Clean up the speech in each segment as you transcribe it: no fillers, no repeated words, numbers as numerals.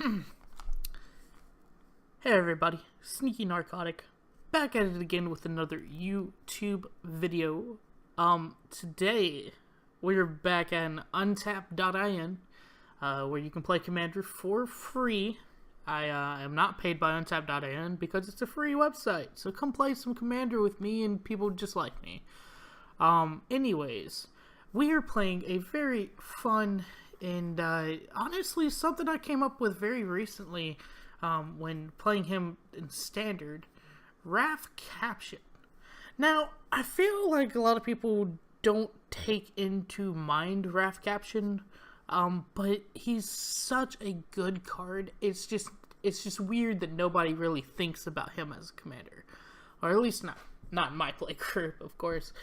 Hey everybody, Sneaky Narcotic, back at it again with another YouTube video. Today, we're back at Untap.in, where you can play Commander for free. I am not paid by Untap.in because it's a free website, so come play some Commander with me and people just like me. Anyways, we are playing a very fun and honestly something I came up with very recently when playing him in Standard, Raff Capshen. Now, I feel like a lot of people don't take into mind Raff Capshen, but he's such a good card. It's just weird that nobody really thinks about him as a commander, or at least not in my play group, of course.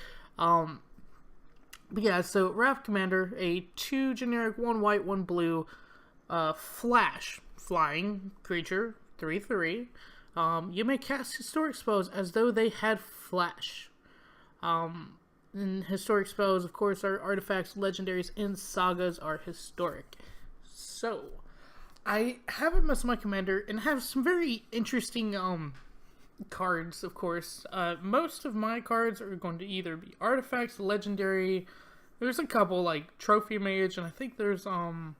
But yeah, so Raff Commander, a 2 generic, 1 white, 1 blue, flying creature, 3/3. You may cast Historic Spells as though they had flash. And Historic Spells, of course, are artifacts, legendaries, and sagas are historic. So, I have him as my commander, and have some very interesting, cards, of course. Most of my cards are going to either be artifacts, legendary. There's a couple like Trophy Mage, and I think there's a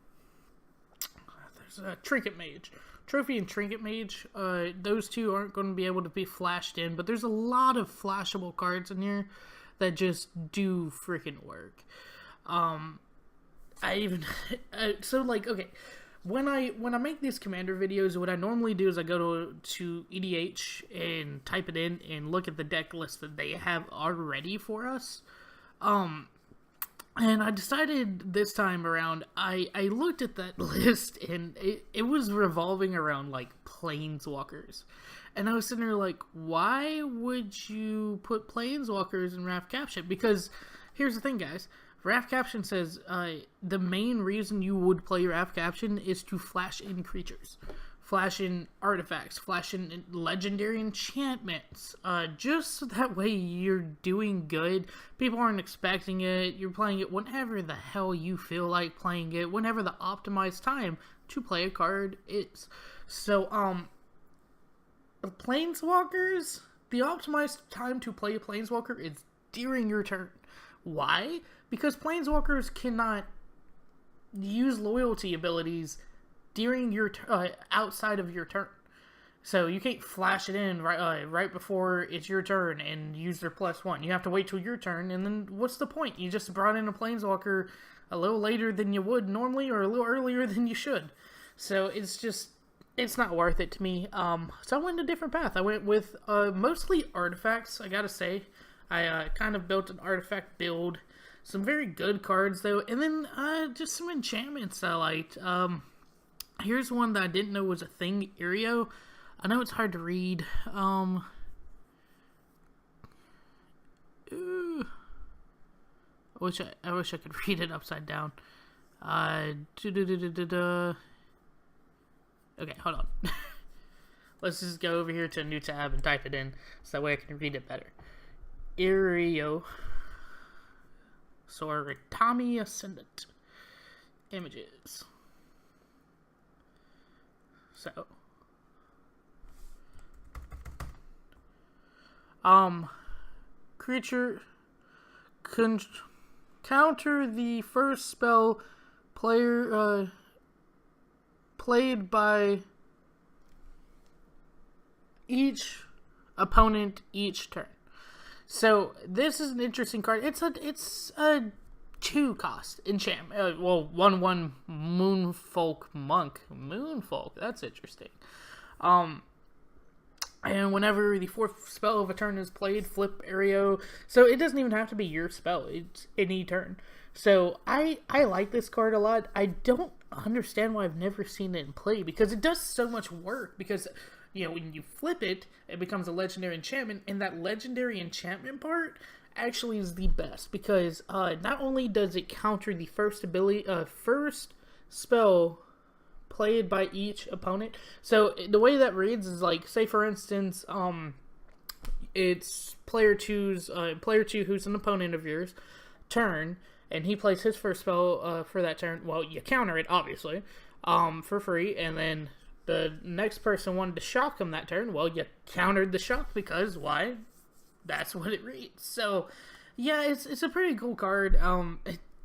Trinket Mage. Trophy and Trinket Mage. Those two aren't going to be able to be flashed in, but there's a lot of flashable cards in here that just do freaking work. Okay. When I make these commander videos, what I normally do is I go to EDH and type it in and look at the deck list that they have already for us. And I decided this time around, I looked at that list and it was revolving around like Planeswalkers. And I was sitting there like, why would you put Planeswalkers in Raff Capshen? Because here's the thing, guys. Raff Capshen says the main reason you would play Raff Capshen is to flash in creatures, flash in artifacts, flash in legendary enchantments. Just so that way you're doing good. People aren't expecting it. You're playing it whenever the hell you feel like playing it, whenever the optimized time to play a card is. So, Planeswalkers, the optimized time to play a Planeswalker is during your turn. Why? Because Planeswalkers cannot use loyalty abilities during your outside of your turn. So you can't flash it in right before it's your turn and use their +1. You have to wait till your turn, and then what's the point? You just brought in a Planeswalker a little later than you would normally, or a little earlier than you should. So it's not worth it to me. So I went a different path. I went with mostly artifacts, I gotta say. I kind of built an artifact build. Some very good cards, though. And then just some enchantments I liked. Here's one that I didn't know was a thing. Erayo. I know it's hard to read. I wish I could read it upside down. Okay, hold on. Let's just go over here to a new tab and type it in, so that way I can read it better. Erayo. Soratami Ascendant. Images. So. Creature. Counter the first spell player, played by each opponent each turn. So this is an interesting card. It's a 2-cost enchantment. 1/1 Moonfolk Monk. Moonfolk. That's interesting. And whenever the 4th spell of a turn is played, flip Erayo. So it doesn't even have to be your spell. It's any turn. So I like this card a lot. I don't understand why I've never seen it in play, because it does so much work. Because, you know, when you flip it, it becomes a legendary enchantment, and that legendary enchantment part actually is the best, because not only does it counter the first spell played by each opponent. So the way that reads is like, say for instance, it's player 2 who's an opponent of yours turn, and he plays his first spell for that turn. Well, you counter it, obviously. for free, and then the next person wanted to shock him that turn. Well, you countered the shock because why? That's what it reads. So, yeah, it's a pretty cool card.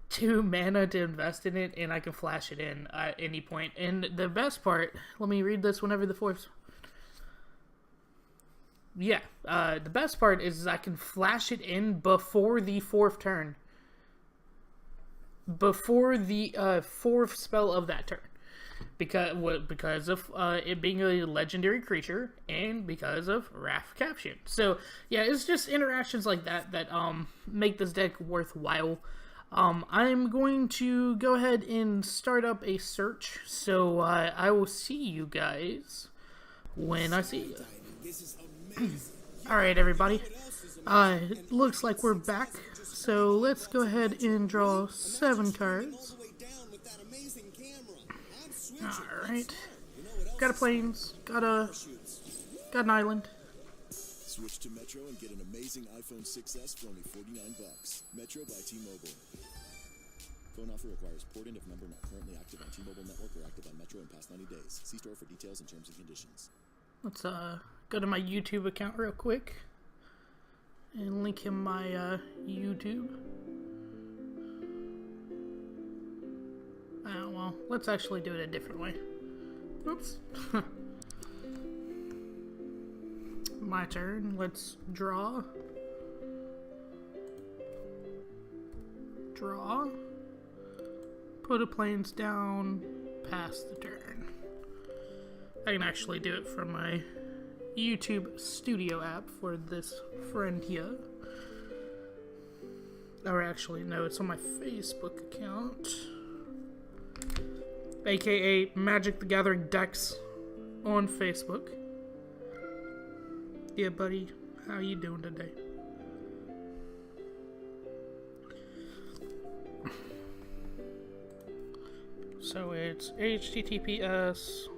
2 mana to invest in it, and I can flash it in at any point. And the best part, let me read this whenever the fourth. Yeah, the best part is I can flash it in before the 4th turn. Before the 4th spell of that turn. Because of it being a legendary creature, and because of Raff Capshen. So, yeah, it's just interactions like that that make this deck worthwhile. I'm going to go ahead and start up a search, so I will see you guys when I see you. Alright, everybody. It looks like we're back, so let's go ahead and draw 7 cards. Alright. Got a plains, got an island. Switch to Metro and get an amazing iPhone 6s for only $49. Metro by T-Mobile. Phone offer requires port-in if number not currently active on T-Mobile network or active on Metro in past 90 days. See store for details and terms and conditions. Let's go to my YouTube account real quick and link him my YouTube. Oh, well, let's actually do it a different way. Oops. My turn. Let's draw. Draw. Put a plains down. Pass the turn. I can actually do it from my YouTube Studio app for this friend here. Or actually, no, it's on my Facebook account. AKA Magic the Gathering Decks on Facebook. Yeah, buddy, how you doing today? So it's https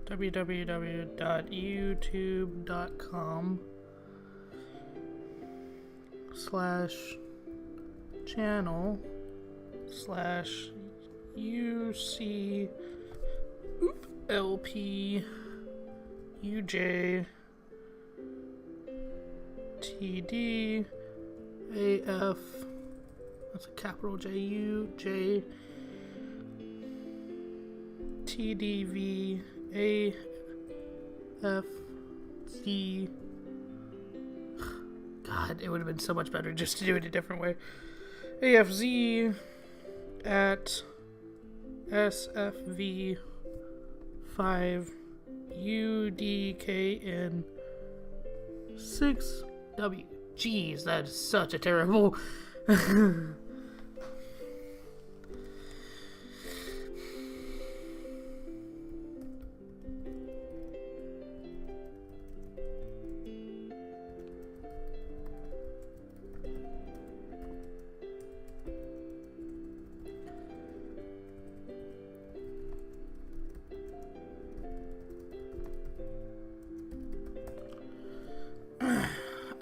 www.youtube.com/channel/UC LP UJ TD AF, that's a capital JU J TDV AF Z. God, it would have been so much better just to do it a different way. AFZ at SFV 5 UDKN 6W. Jeez, that is such a terrible.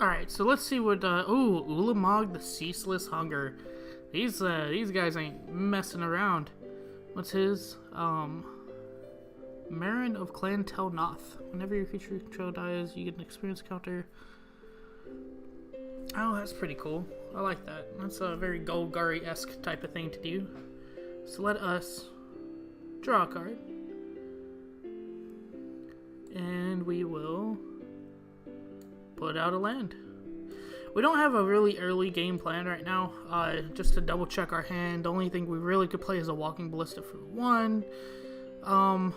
Alright, so let's see what, Ulamog the Ceaseless Hunger. These guys ain't messing around. What's his? Marin of Clan Tel Noth. Whenever your creature control dies, you get an experience counter. Oh, that's pretty cool. I like that. That's a very Golgari-esque type of thing to do. So let us draw a card. And we will put out a land. We don't have a really early game plan right now. Just to double check our hand, the only thing we really could play is a Walking Ballista for 1. But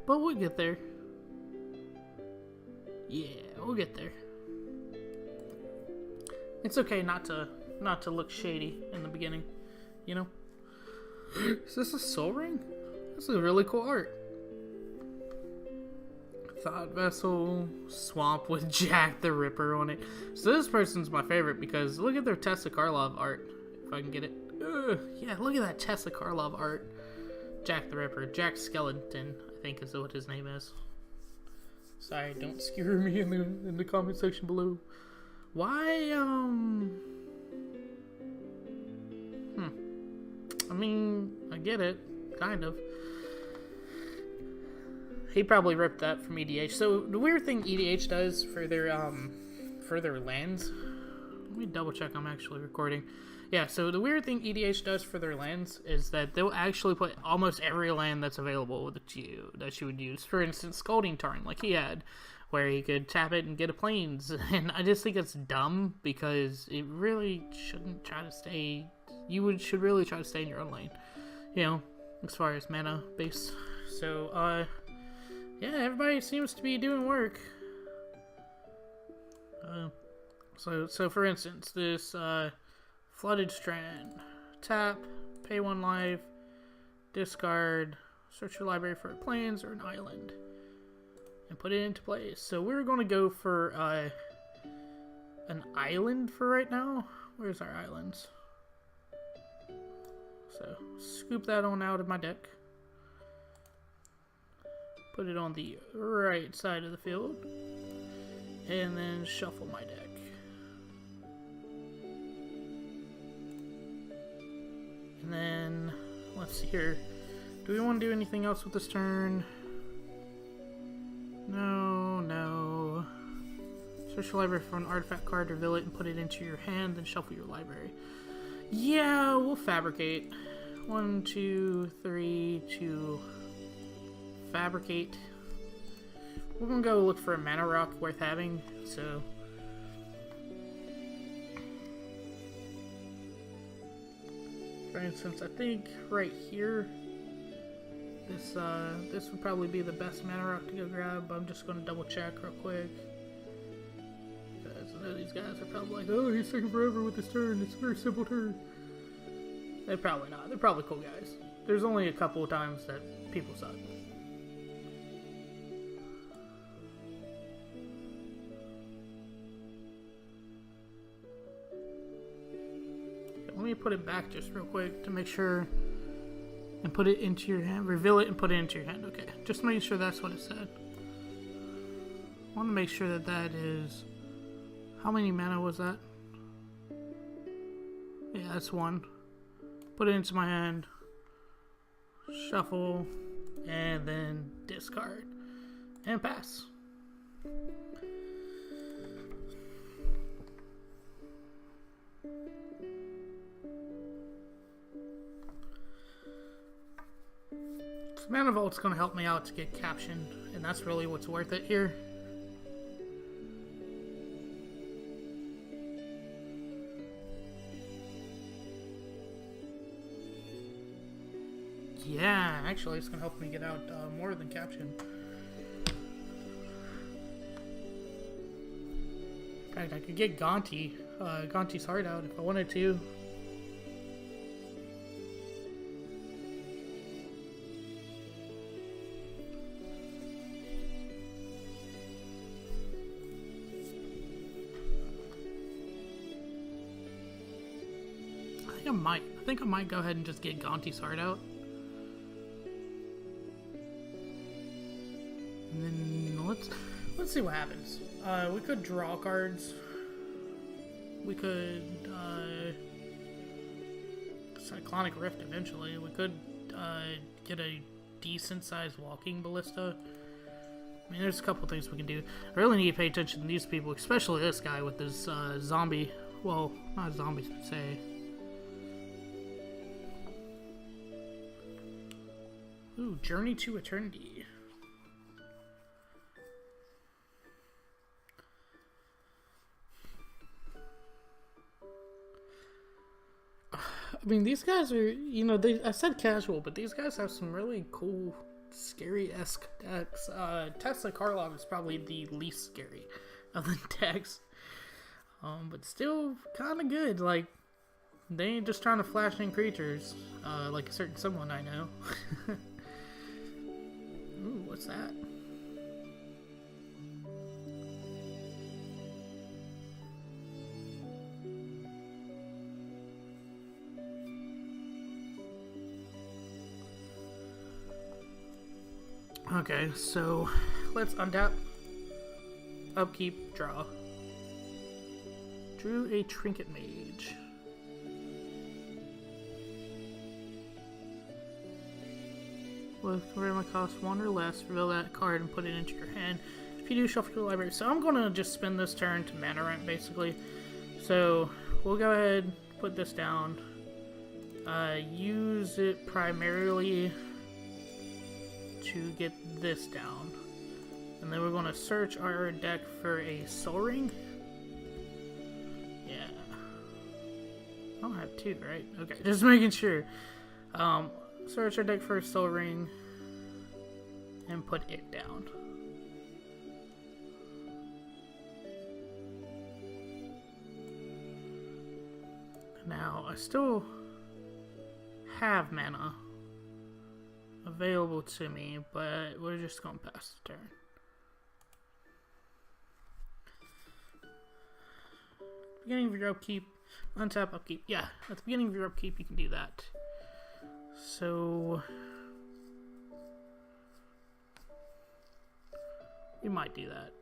we'll get there. Yeah, we'll get there. It's okay not to look shady in the beginning, you know? Is this a Soul Ring? This is really cool art. Thought Vessel, Swamp with Jack the Ripper on it. So this person's my favorite because look at their Tessa Karlov art. If I can get it. Yeah, look at that Tessa Karlov art. Jack the Ripper. Jack Skellington, I think is what his name is. Sorry, don't skewer me in the comment section below. Why, I mean, I get it. Kind of. he probably ripped that from EDH. So the weird thing EDH does for their lands. Let me double check I'm actually recording. Yeah, so the weird thing EDH does for their lands is that they'll actually put almost every land that's available that you would use. For instance, Scalding Tarn, like he had, where he could tap it and get a plains. And I just think it's dumb because it really shouldn't try to stay. Should really try to stay in your own lane, you know, as far as mana base. So, yeah, everybody seems to be doing work. So for instance, this Flooded Strand, tap, pay 1 life, discard, search your library for a plains or an island, and put it into place. So we're going to go for an island for right now. Where's our islands? So scoop that on out of my deck. Put it on the right side of the field. And then shuffle my deck. And then, let's see here. Do we want to do anything else with this turn? No. Search your library for an artifact card, reveal it, and put it into your hand, then shuffle your library. Yeah, we'll Fabricate. 1, 2, 3 to Fabricate. We're gonna go look for a mana rock worth having, so. For instance, I think right here, this would probably be the best mana rock to go grab. I'm just gonna double check real quick. Because I know these guys are probably like, oh, he's taking forever with this turn. It's a very simple turn. They're probably not. They're probably cool guys. There's only a couple of times that people suck. Let me put it back just real quick to make sure, and put it into your hand. Reveal it and put it into your hand. Okay, just making sure that's what it said. I want to make sure that that is. How many mana was that? Yeah, that's 1. Put it into my hand. Shuffle, and then discard, and pass. Mana Vault's going to help me out to get Caption, and that's really what's worth it here. Yeah, actually it's going to help me get out more than Caption. In fact, I could get Gonti's Heart out if I wanted to. I think I might go ahead and just get Gonti's Heart out. And then let's see what happens. We could draw cards. We could Cyclonic Rift eventually. We could get a decent sized walking ballista. I mean, there's a couple things we can do. I really need to pay attention to these people, especially this guy with this zombie. Well, not zombies per se. Ooh, Journey to Eternity. I mean, these guys are, you know, I said casual, but these guys have some really cool, scary-esque decks. Tesla Karlov is probably the least scary of the decks. But still kind of good. Like, they ain't just trying to flash in creatures, like a certain someone I know. Ooh, what's that? Okay, so let's untap, upkeep, draw. Drew a Trinket Mage. with convertible cost 1 or less, reveal that card and put it into your hand. If you do, shuffle your library. So I'm gonna just spend this turn to mana rent, basically. So we'll go ahead, put this down. Use it primarily to get this down. And then we're gonna search our deck for a Soul Ring. Yeah. I don't have 2, right? Okay, just making sure. Search our deck for a Soul Ring and put it down. Now, I still have mana available to me, but we're just gonna pass the turn. Beginning of your upkeep, untap upkeep. Yeah, at the beginning of your upkeep, you can do that. So we might do that.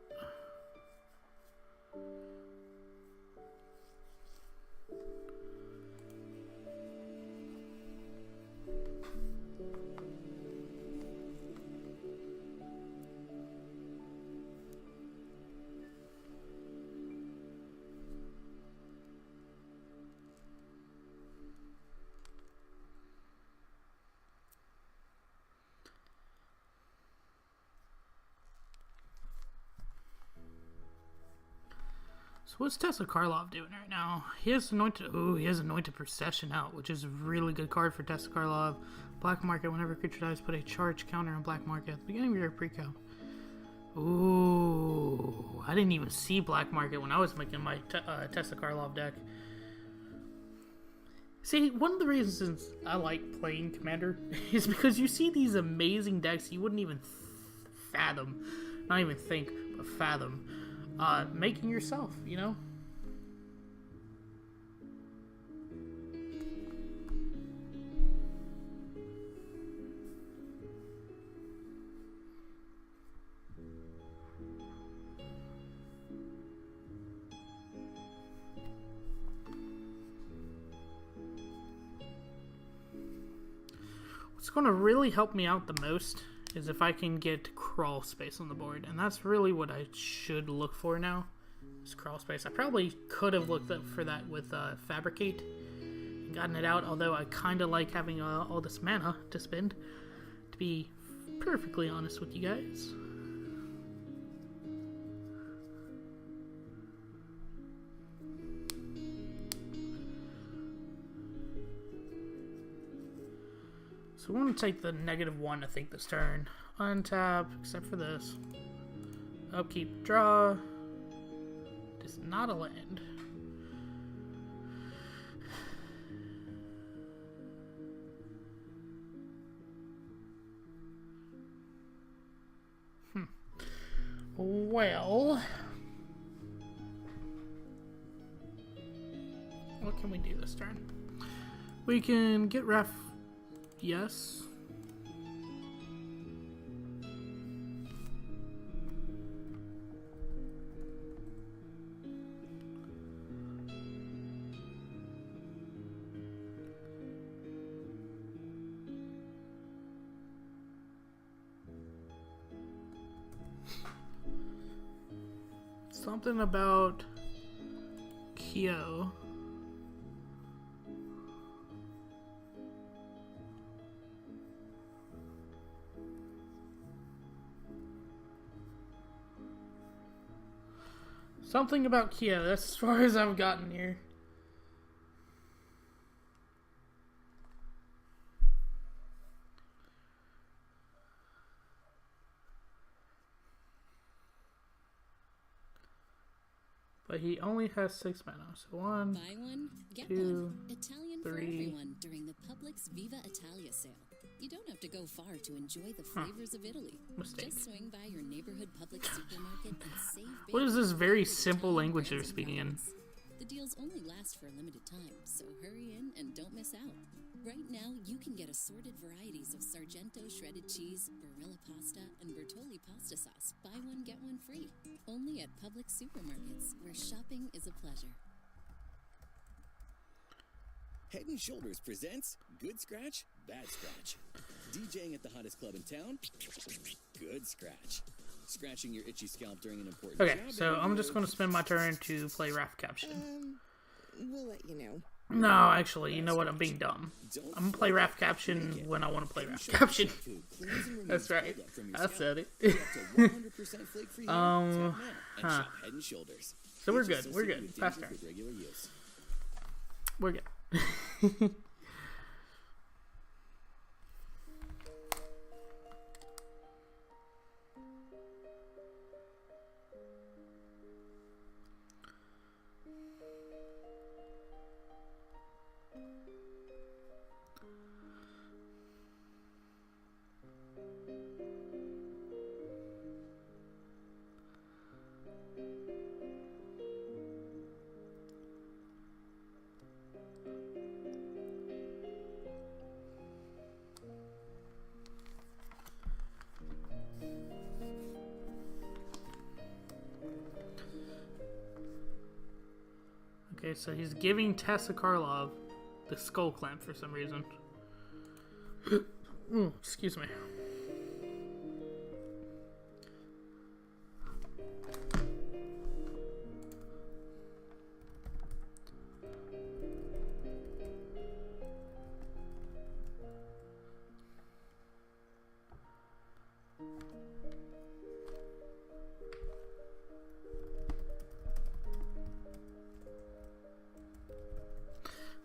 So what's Tessa Karlov doing right now? He has Anointed Procession out, which is a really good card for Tessa Karlov. Black market, whenever a creature dies, put a charge counter on black market at the beginning of your pre-count. Ooh, I didn't even see black market when I was making my Tessa Karlov deck. See, one of the reasons I like playing Commander is because you see these amazing decks you wouldn't even fathom, not even think, but fathom. Making yourself, you know? What's going to really help me out the most is if I can get crawl space on the board, and that's really what I should look for now, is crawl space. I probably could have looked up for that with Fabricate and gotten it out, although I kind of like having all this mana to spend, to be perfectly honest with you guys. So we're going to take the -1, I think, this turn. Untap, except for this. Upkeep, draw. It is not a land. Well, what can we do this turn? We can get Raff. Yes. Something about Kyo. Something about Kia, that's as far as I've gotten here. But he only has 6 mana, so 1, Buy one, get 2, one. Italian 3. for everyone during the Publix Viva Italia sale. You don't have to go far to enjoy the flavors of Italy. Mistake. Just swing by your neighborhood Publix supermarket and save big. What is this very with simple Italian language they're brands and speaking in? products. The deals only last for a limited time, so hurry in and don't miss out. Right now, you can get assorted varieties of Sargento shredded cheese, Barilla pasta, and Bertolli pasta sauce. Buy one, get one free. Only at Publix supermarkets, where shopping is a pleasure. Head & Shoulders presents Good Scratch, bad scratch. DJing at the hottest club in town? Good scratch. Scratching your itchy scalp during an important Okay, job so I'm interview? just going to spend my turn to play Raff Capshen. We'll let you know. No, actually, you know what? I'm being dumb. I'm going to play Raff Capshen when I want to play Raff Capshen. That's right. I said it. So we're good. We're good. Fast turn. We're good. Okay, so he's giving Tessa Karlov the skull clamp for some reason. Excuse me.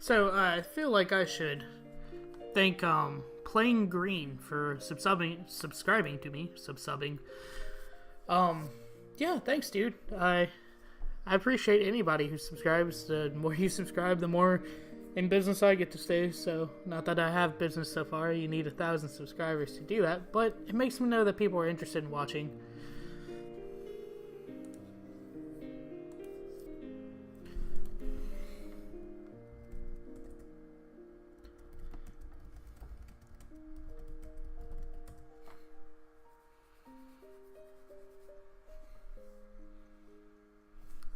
So, I feel like I should thank, Playing Green for subscribing to me. Yeah, thanks, dude. I appreciate anybody who subscribes. The more you subscribe, the more in business I get to stay. So, not that I have business so far. You need 1,000 subscribers to do that. But it makes me know that people are interested in watching.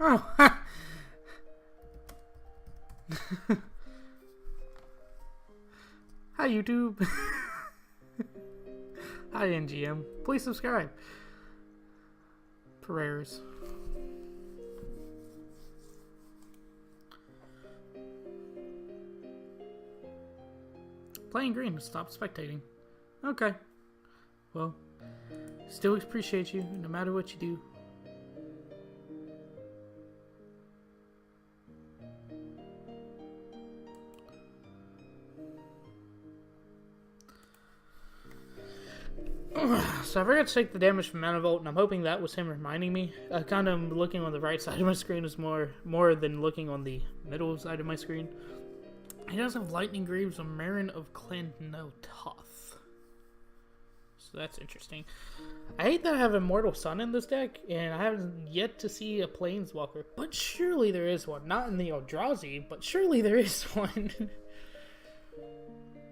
Oh, hi YouTube. Hi NGM. Please subscribe. Prayers. Playing Green. Stop spectating. Okay. Well, still appreciate you no matter what you do. So I forgot to take the damage from Manifold, and I'm hoping that was him reminding me. Kind of looking on the right side of my screen is more than looking on the middle side of my screen. He does have Lightning Greaves and Marin of Clan-No-Toth. So that's interesting. I hate that I have Immortal Sun in this deck, and I haven't yet to see a Planeswalker. But surely there is one. Not in the Eldrazi, but surely there is one.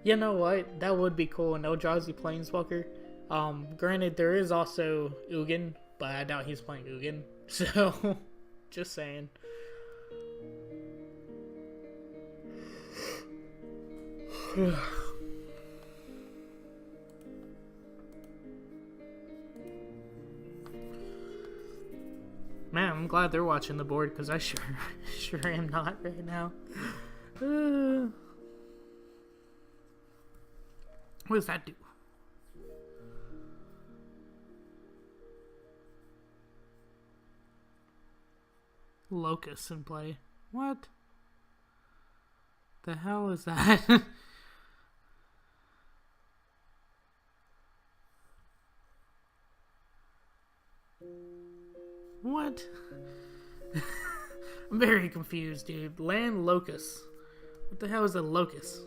You know what? That would be cool, an Eldrazi Planeswalker. Granted, there is also Ugin, but I doubt he's playing Ugin. So, just saying. Man, I'm glad they're watching the board, because I sure am not right now. What does that do? Locust in play. What? The hell is that? What? I'm very confused, dude. Land Locust. What the hell is a locust?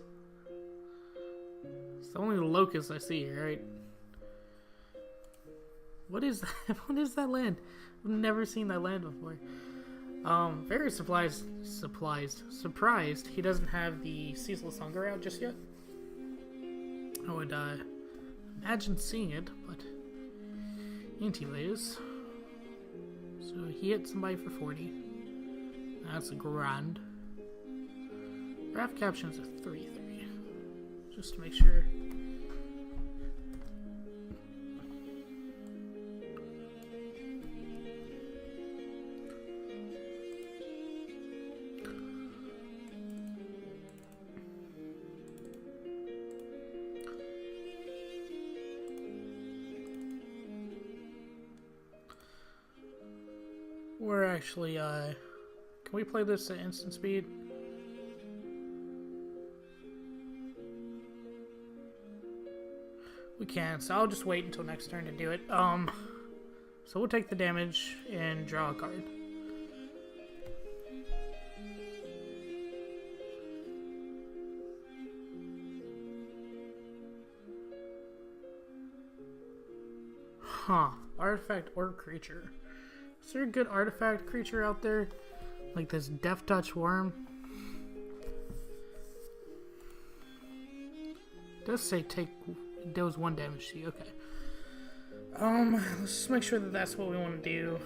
It's the only locust I see here, right? What is that? What is that land? I've never seen that land before. Very surprised he doesn't have the Ceaseless Hunger out just yet. I would, imagine seeing it, but anyways. So he hit somebody for 40. That's a grand. Raff Capshen's a 3/3. just to make sure. We're actually, can we play this at instant speed? We can, so I'll just wait until next turn to do it. So we'll take the damage and draw a card. Huh. Artifact or creature. Is there a good artifact creature out there? Like this Death Touch Worm? It does say deals 1 damage to you. Okay. Let's just make sure that that's what we want to do.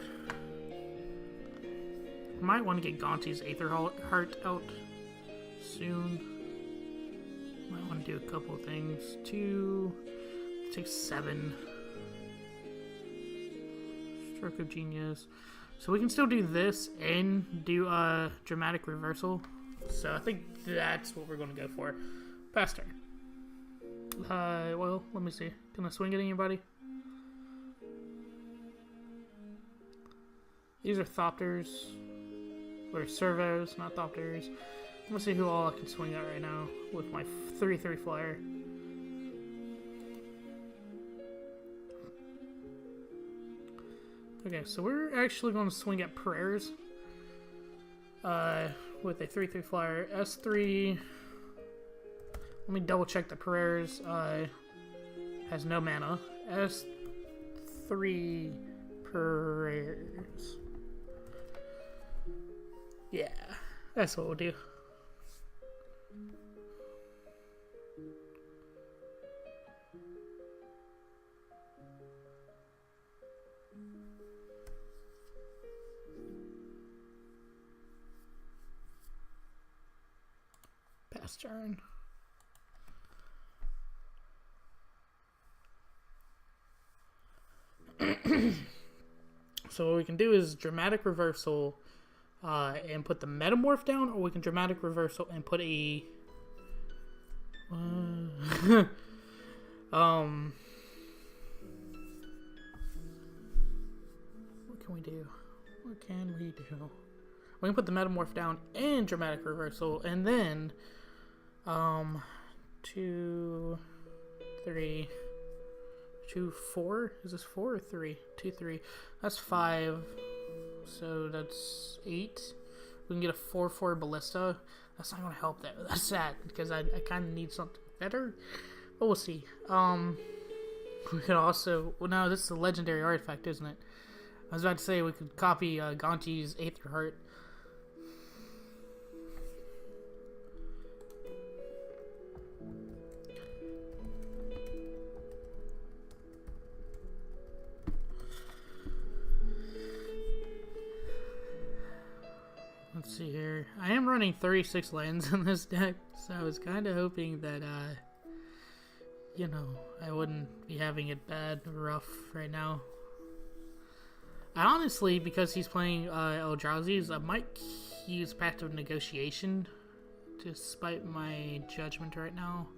Might want to get Gonti's Aether Heart out soon. Might want to do a couple of things. 2. Take 7. Stroke of Genius. So we can still do this and do a Dramatic Reversal. So I think that's what we're going to go for. Pass turn. Well, let me see. Can I swing at anybody? These are Thopters. Or Servos, not Thopters. Let me see who all I can swing at right now with my 3/3 flyer. Okay, so we're actually going to swing at Prayers. With a 3/3 flyer. S3... Let me double check the Prayers. Has no mana. S3 Prayers. Yeah, that's what we'll do. Pass turn. So what we can do is Dramatic Reversal and put the Metamorph down, or we can Dramatic Reversal and put a what can we do? What can we do? We can put the Metamorph down and Dramatic Reversal, and then 2, 3, 2, 4. Is this 4 or 3? 2, 3. That's 5. So that's 8. We can get a 4/4 Ballista. That's not going to help that. That's sad because I kind of need something better. But we'll see. We could also... Well, no, this is a legendary artifact, isn't it? I was about to say we could copy Gonti's Aether Heart. Let's see here. I am running 36 lands in this deck, so I was kind of hoping that, you know, I wouldn't be having it bad or rough right now. I honestly, because he's playing Eldrazi's, I might use Pact of Negotiation despite my judgment right now.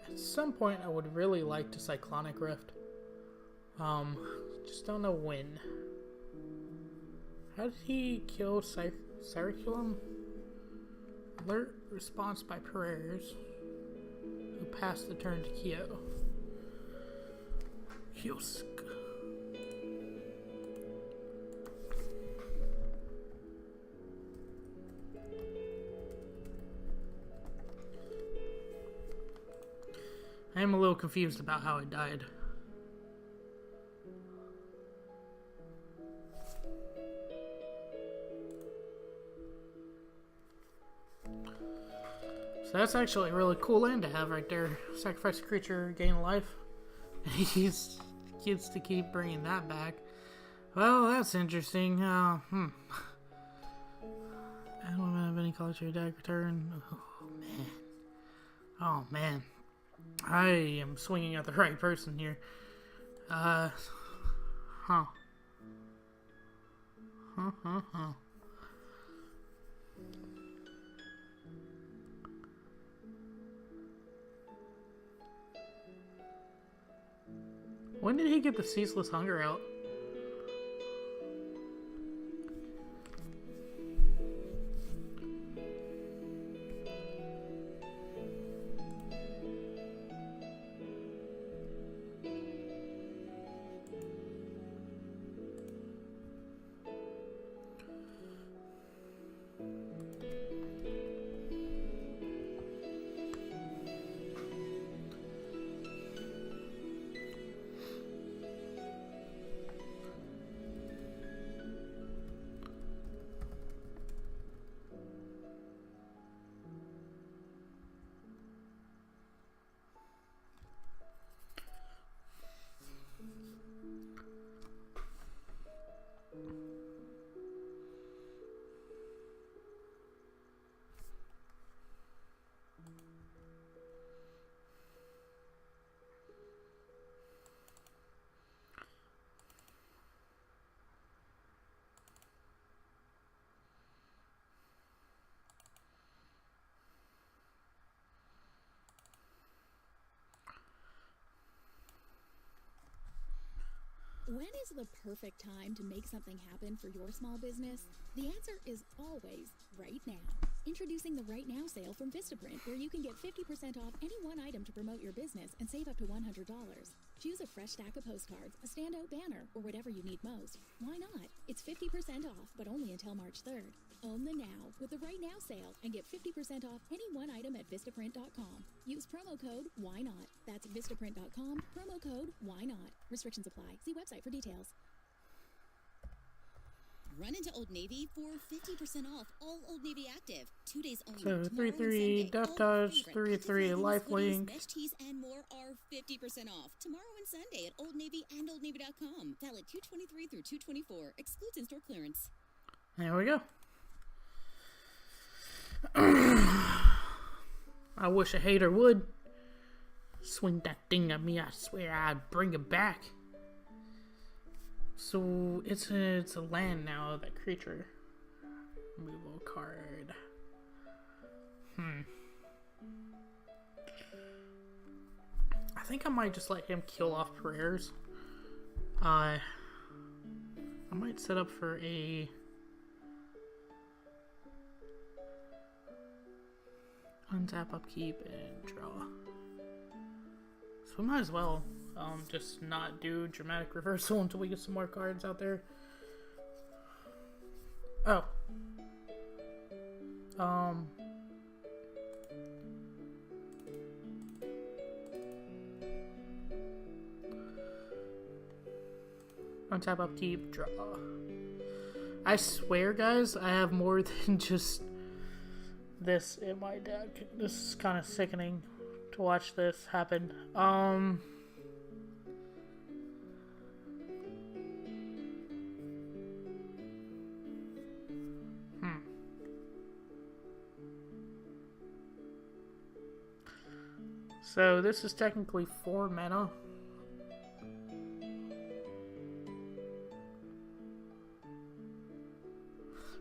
At some point, I would really like to Cyclonic Rift. Just don't know when. How did he kill Cyriculum? Alert response by Prayers, who passed the turn to Kyo. Kiosk. I am a little confused about how it died. So that's actually a really cool land to have right there. Sacrifice a creature, gain life. He gets to keep bringing that back. Well, that's interesting. I don't have any color to your deck return. Oh, man. Oh, man. I am swinging at the right person here. Huh. When did he get the Ceaseless Hunger out? When is the perfect time to make something happen for your small business? The answer is always right now. Introducing the Right Now sale from Vistaprint, where you can get 50% off any one item to promote your business and save up to $100. Choose a fresh stack of postcards, a standout banner, or whatever you need most. Why not? It's 50% off, but only until March 3rd. Own the now with the Right Now sale and get 50% off any one item at Vistaprint.com. Use promo code WHYNOT. That's Vistaprint.com, promo code WHYNOT. Restrictions apply. See website for details. Run into Old Navy for 50% off all Old Navy active. 2 days only. So Tomorrow and 3/3 Sunday. Death All Touch, favorite 3/3 Patches, Life hoodies, Link. mesh tees, and more are 50% off. Tomorrow and Sunday at Old Navy and OldNavy.com. Valid 2/23 through 2/24. Excludes in-store clearance. There we go. I wish a hater would. Swing that thing at me, I swear I'd bring it back. So it's a land now, that creature. Removal card. I think I might just let him kill off prayers. I might set up for a untap, upkeep, and draw. So we might as well just not do dramatic reversal until we get some more cards out there. Oh. Untap, upkeep, draw. I swear, guys, I have more than just this in my deck. This is kind of sickening to watch this happen. So this is technically 4 mana.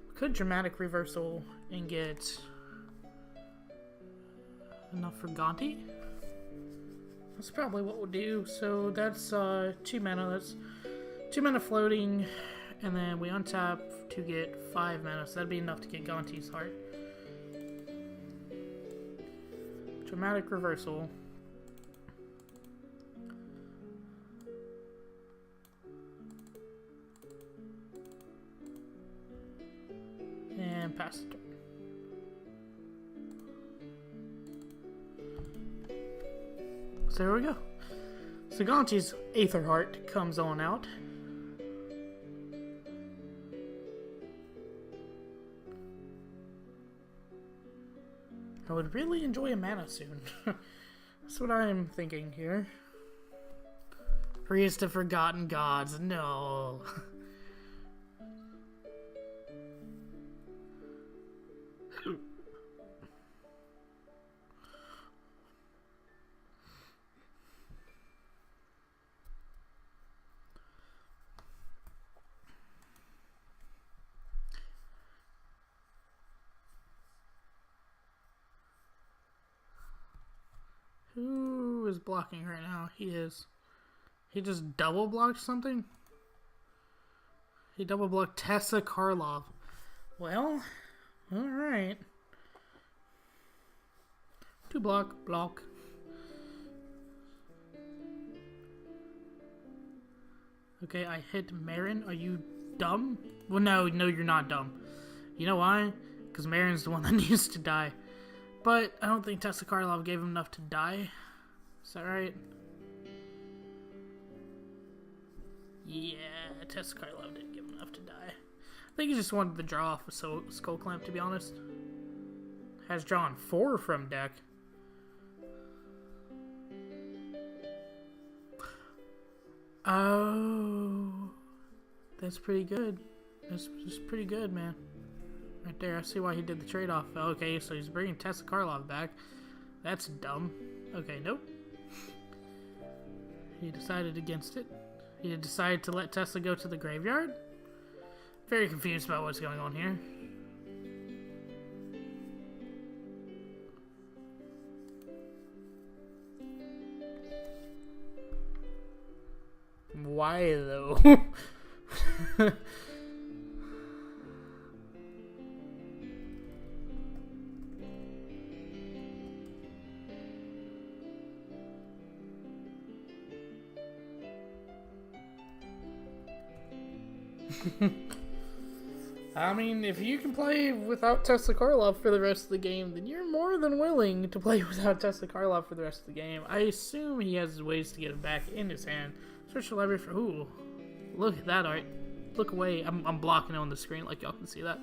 We could dramatic reversal and get enough for Gonti. That's probably what we'll do. So that's 2 mana. That's 2 mana floating, and then we untap to get 5 mana. So that'd be enough to get Gonti's heart. Dramatic reversal. And pass the turn. So there we go. So Gonti's Aether Heart comes on out. I would really enjoy a mana soon. That's what I'm thinking here. Priest of Forgotten Gods, no. Who is blocking right now? He is. He just double blocked something? He double blocked Tessa Karlov. Well, alright. 2 block. Okay, I hit Marin. Are you dumb? Well, no, you're not dumb. You know why? Because Marin's the one that needs to die. But I don't think Tessa Karlov gave him enough to die. Is that right? Yeah, Tessa Karlov didn't give him enough to die. I think he just wanted to draw off a Skull Clamp, to be honest. Has drawn 4 from deck. Oh, that's pretty good. That's pretty good, man. Right there, I see why he did the trade-off. Okay, so he's bringing Tessa Karlov back. That's dumb. Okay, nope. He decided against it. He decided to let Tessa go to the graveyard. Very confused about what's going on here. Why, though? I mean, if you can play without Tessa Karlov for the rest of the game, then you're more than willing to play without Tessa Karlov for the rest of the game. I assume he has ways to get it back in his hand. Search the library for... Ooh, look at that art. Look away. I'm blocking it on the screen like y'all can see that.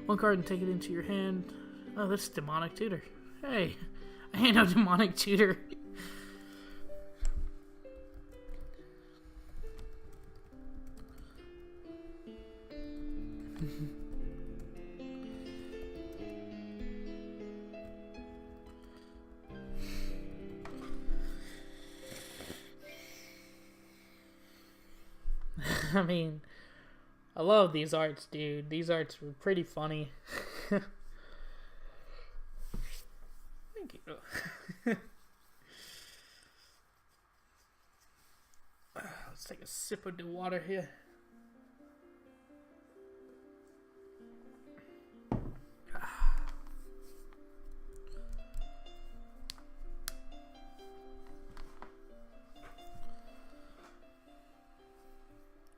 1 card and take it into your hand. Oh, that's Demonic Tutor. Hey, I ain't no Demonic Tutor. I mean, I love these arts, dude. These arts were pretty funny. Thank you. Let's take a sip of the water here.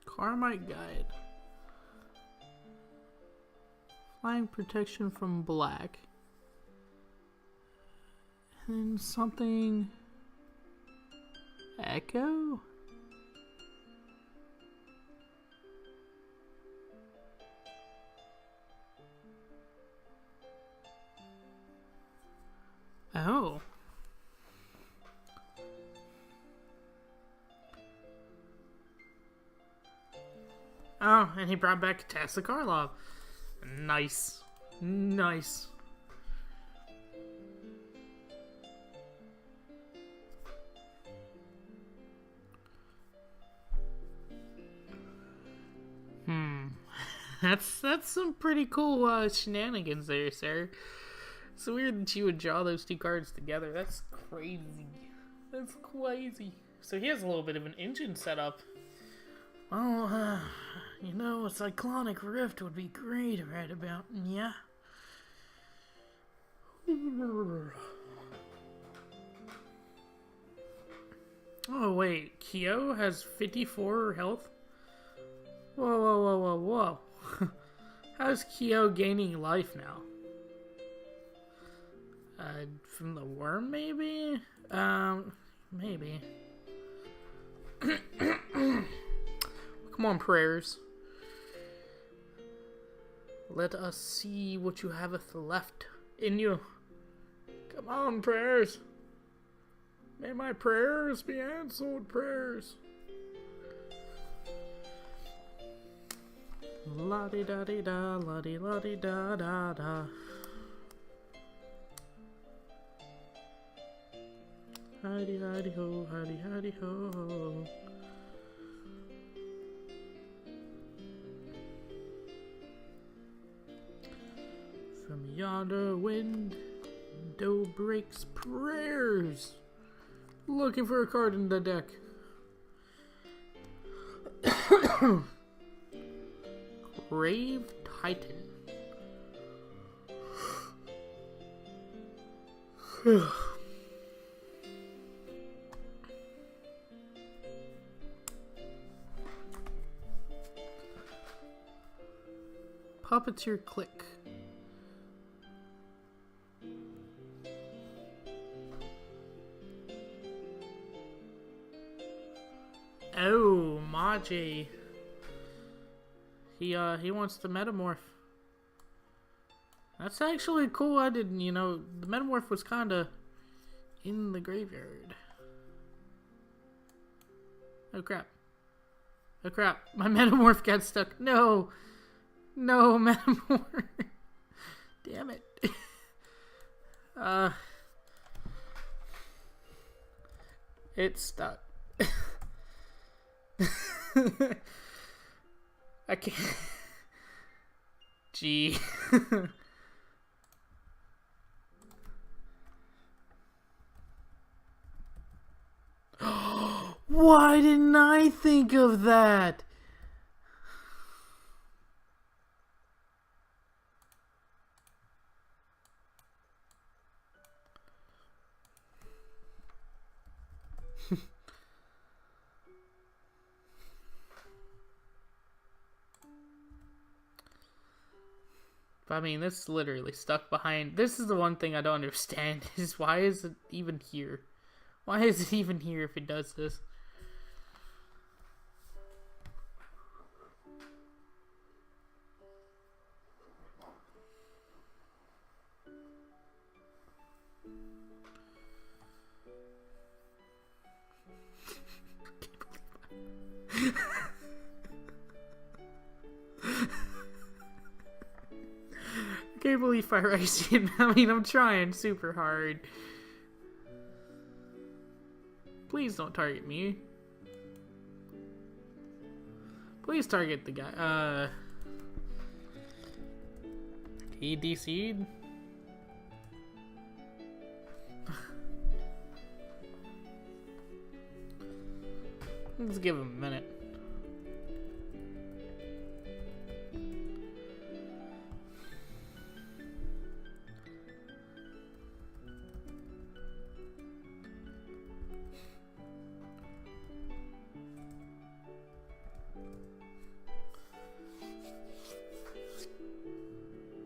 Karmite Guide. Flying protection from black. And something... Echo? Oh. Oh, and he brought back Tessa Karlov. Nice. Nice. That's some pretty cool shenanigans there, sir. It's weird that you would draw those 2 cards together. That's crazy. That's crazy. So he has a little bit of an engine set up. Well, you know, a Cyclonic Rift would be great right about, yeah. Oh, wait. Kyo has 54 health? Whoa. How's Kyo gaining life now? From the worm, maybe? Maybe. Come on, prayers. Let us see what you haveth left in you. Come on, prayers. May my prayers be answered, prayers. La-di-da-di-da, la-di-la-di-da-da-da. Hidey-hidey-ho, hidey-hidey-ho. From yonder window breaks prayers. Looking for a card in the deck. Grave Titan. Puppeteer Click. Oh, Maji. He wants the metamorph. That's actually cool. I didn't, the metamorph was kinda in the graveyard. Oh crap. Oh crap. My metamorph got stuck. No, metamorph. Damn it. It's stuck. I can't. Gee. Why didn't I think of that? I mean, this is literally stuck behind. This is the one thing I don't understand is why is it even here? Why is it even here if it does this? I can't believe I raised it. I mean, I'm trying super hard. Please don't target me. Please target the guy. He DC'd? Let's give him a minute.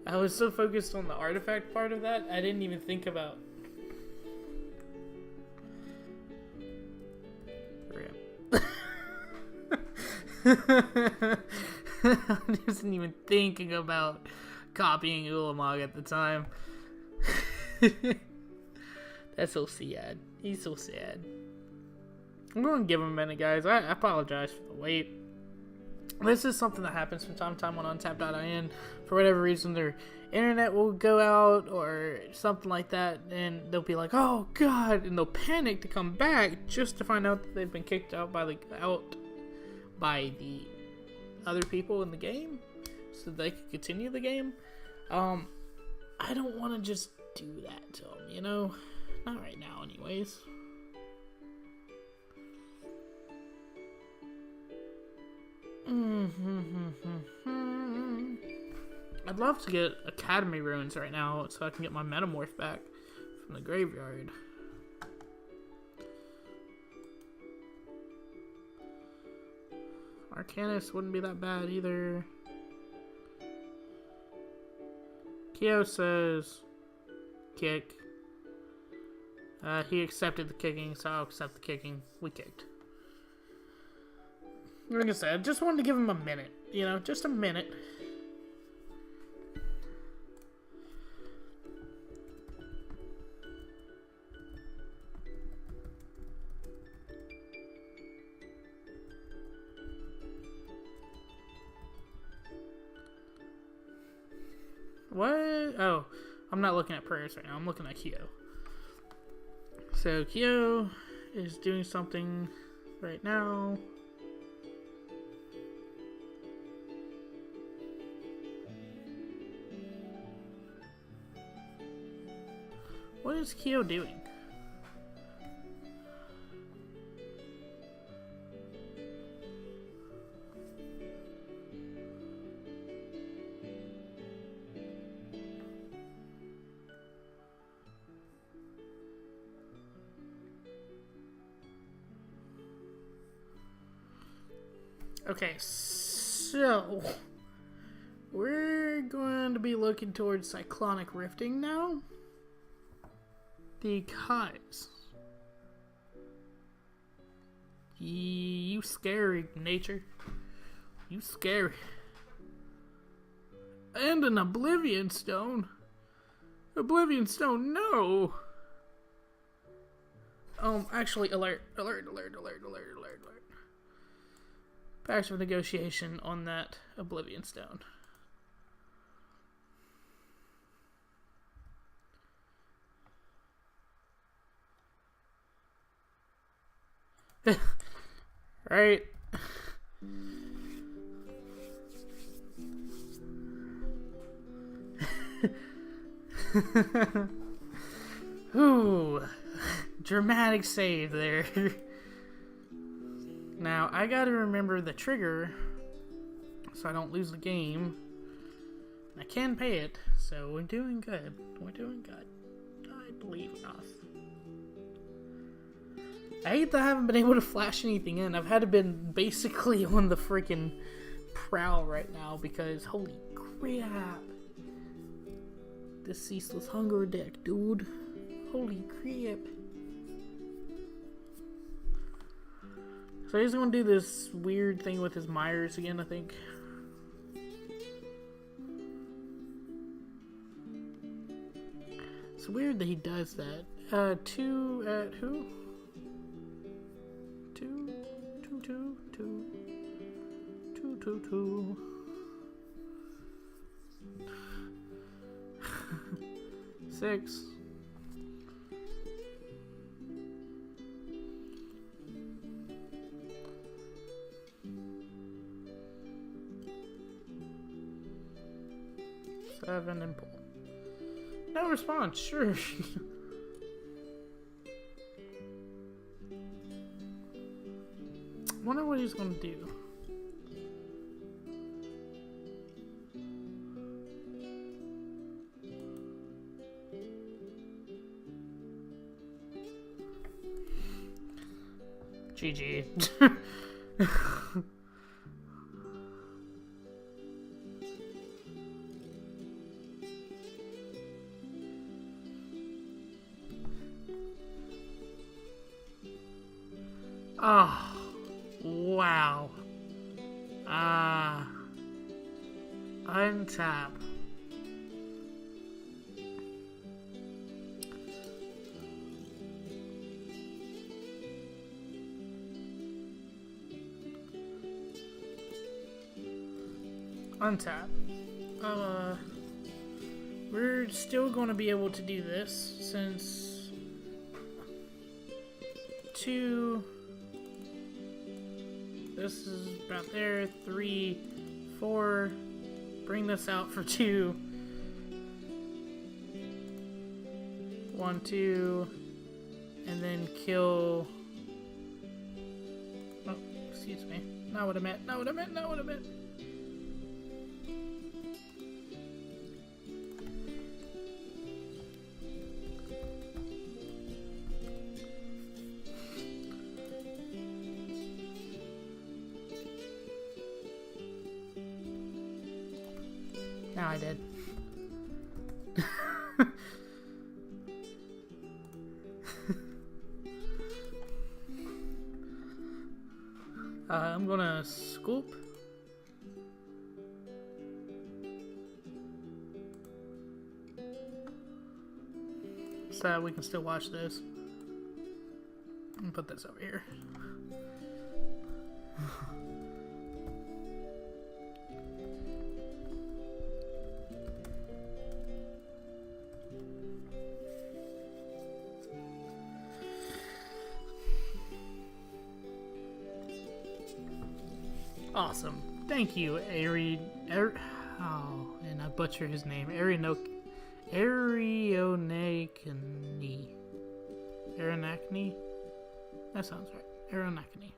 I was so focused on the artifact part of that, I didn't even think about... I wasn't even thinking about copying Ulamog at the time. That's so sad. He's so sad. I'm going to give him a minute, guys. I apologize for the wait. This is something that happens from time to time on Untap.in. For whatever reason, their internet will go out or something like that, and they'll be like, "Oh God!" and they'll panic to come back just to find out that they've been kicked out by the other people in the game, so they can continue the game. I don't want to just do that to them, Not right now, anyways. I'd love to get Academy Ruins right now so I can get my Metamorph back from the graveyard. Arcanist wouldn't be that bad either. Kyo says kick. He accepted the kicking, so I'll accept the kicking. We kicked. Like I said, just wanted to give him a minute. Just a minute. What? Oh, I'm not looking at prayers right now. I'm looking at Kyo. So Kyo is doing something right now. What is Kyo doing? Okay, so we're going to be looking towards Cyclonic Rifting now, because you scary, nature. You scary. And an Oblivion Stone. Oblivion Stone, no! Actually, alert. Passive negotiation on that Oblivion Stone. Right. Ooh. Dramatic save there. Now, I gotta remember the trigger so I don't lose the game. I can pay it, so we're doing good. We're doing good. I believe in us. I hate that I haven't been able to flash anything in. I've had to been basically on the freaking prowl right now because holy crap. This Ceaseless Hunger deck, dude. Holy crap. So he's gonna do this weird thing with his Myers again, I think. It's weird that he does that. 2 at who? 2, 2, 2, 2, 2, 2, 2. 6. Seven and pull. No response, sure. Wonder what he's gonna do. GG. Oh, wow. Untap. Untap. We're still going to be able to do this since 2. This is about there. 3, 4. Bring this out for 2. 1, 2. And then kill. Oh, excuse me. Not what I meant. Not what I meant. Not what I meant. Now I did. I'm gonna scoop. So we can still watch this. And put this over here. Awesome. Thank you, oh, and I butcher his name. Aronachne? That sounds right. Aronachne.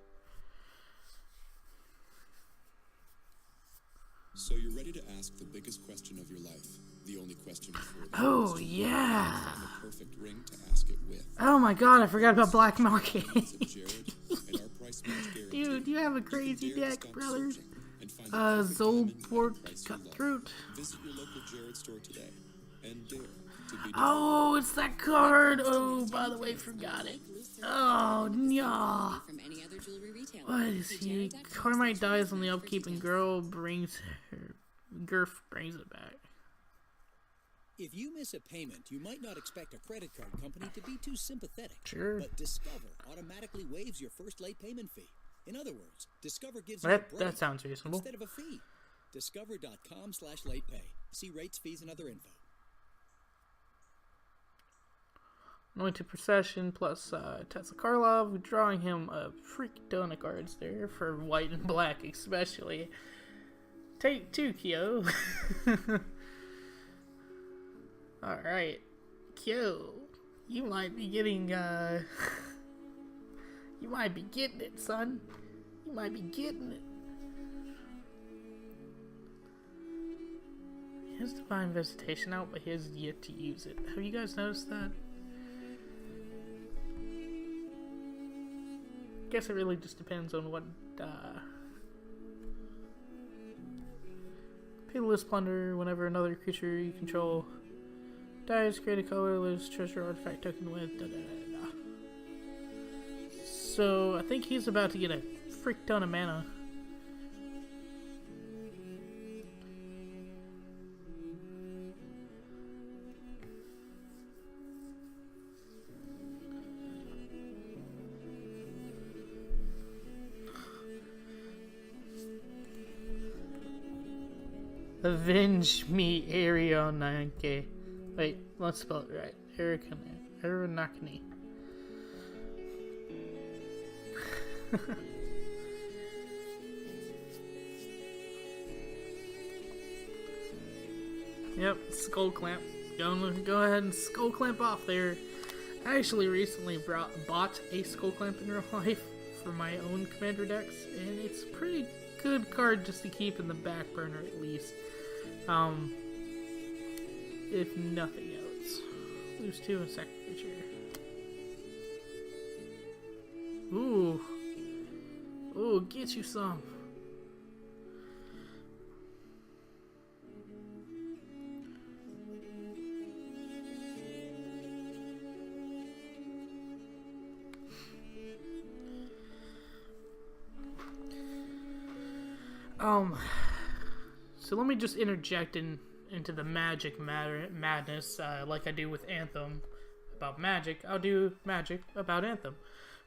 So you're ready to ask the biggest question of your life. The only question before the Oh, yeah. the perfect ring to ask it with. Oh my god, I forgot about Black Market. Jared, and our price match guarantee. Dude, you have a crazy Jared, deck, stop brother. searching and find the perfect diamond at the Zoldport price you love. Cutthroat. Visit your local Jared store today and dare to be Oh, it's that card. Oh, by the way, forgot it. Oh, no. From any other jewelry retailer. What is he? Carmite dies on the upkeep and Girf brings it back. If you miss a payment, you might not expect a credit card company to be too sympathetic. Sure. But Discover automatically waives your first late payment fee. In other words, Discover gives you a break That sounds reasonable. instead of a fee. Discover.com/latepay. See rates, fees, and other info. Anointed Procession plus Tesla Karlov, drawing him a freak ton of cards there for white and black especially. Take 2, Kyo. Alright. Kyo, you might be getting, you might be getting it, son. You might be getting it. He has Divine Visitation out, but he has yet to use it. Have you guys noticed that? Guess it really just depends on what, Pitiless Plunder, whenever another creature you control dies, create a colorless treasure artifact token with So, I think he's about to get a frick ton of mana. Avenge me, Erayo 9K. Wait, let's spell it right. Aronachne. Yep, Skull Clamp. Go ahead and Skull Clamp off there. I actually recently bought a Skull Clamp in real life for my own commander decks, and it's a pretty good card just to keep in the back burner at least. If nothing else. Lose 2 in second creature. Ooh. Ooh, get you some. So let me just interject into the magic madness, like I do with Anthem about magic. I'll do magic about Anthem.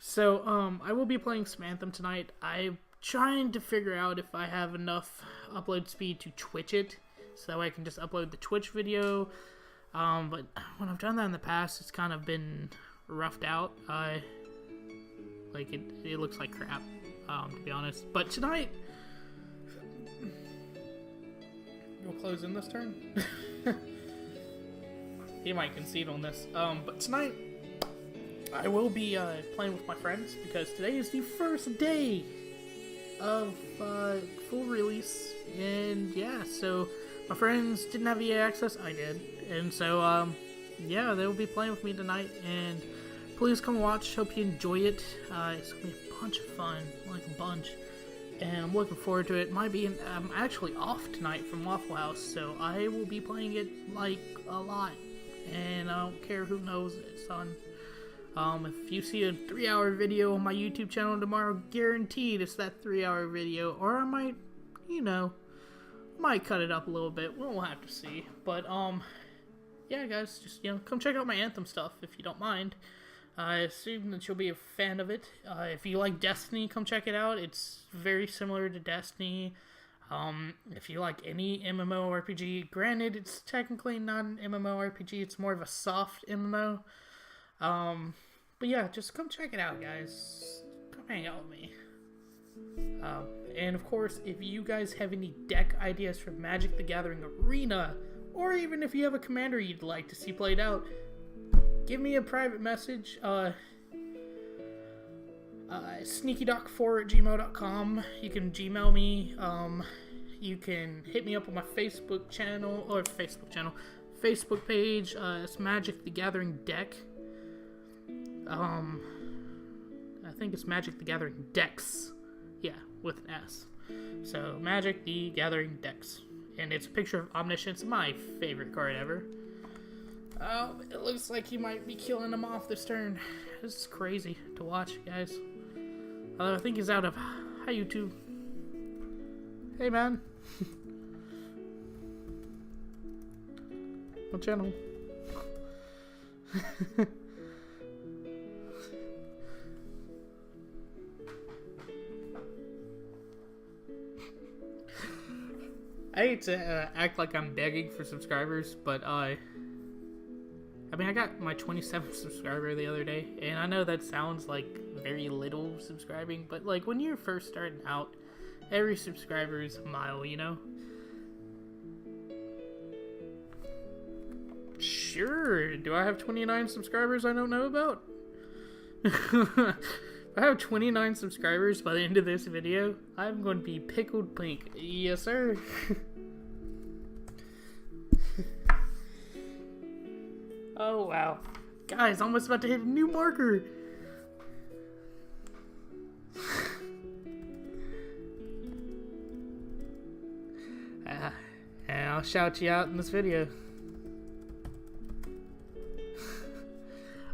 So, I will be playing some Anthem tonight. I'm trying to figure out if I have enough upload speed to Twitch it, so that way I can just upload the Twitch video. But when I've done that in the past, it's kind of been roughed out. Like, it looks like crap, to be honest. But tonight, we'll close in this turn. He might concede on this. But tonight, I will be playing with my friends because today is the first day of full release. And yeah, so my friends didn't have EA access, I did. And so, yeah, they will be playing with me tonight. And please come watch. Hope you enjoy it. It's going to be a bunch of fun, like a bunch. And I'm looking forward to it. I'm actually off tonight from Waffle House, so I will be playing it, like, a lot. And I don't care who knows it, son. If you see a 3-hour video on my YouTube channel tomorrow, guaranteed it's that 3-hour video. Or I might, might cut it up a little bit. We'll have to see. But, yeah, guys, just, come check out my Anthem stuff if you don't mind. I assume that you'll be a fan of it. If you like Destiny, come check it out. It's very similar to Destiny. If you like any MMORPG, granted, it's technically not an MMORPG. It's more of a soft MMO. But yeah, just come check it out, guys. Come hang out with me. And of course, if you guys have any deck ideas for Magic the Gathering Arena, or even if you have a commander you'd like to see played out, give me a private message. sneakydoc4@gmail.com. You can Gmail me. You can hit me up on my Facebook page. It's Magic the Gathering Deck. I think it's Magic the Gathering Decks. Yeah, with an S. So, Magic the Gathering Decks. And it's a picture of Omniscience, my favorite card ever. Oh, it looks like he might be killing him off this turn. This is crazy to watch, guys. Although I think he's out of... Hi, YouTube. Hey, man. What channel? I hate to act like I'm begging for subscribers, but I got my 27th subscriber the other day, and I know that sounds like very little subscribing, but like when you're first starting out, every subscriber is a mile, you know? Sure, do I have 29 subscribers I don't know about? If I have 29 subscribers by the end of this video, I'm going to be pickled pink. Yes, sir. Oh, wow. Guys, I'm almost about to hit a new marker. And I'll shout you out in this video.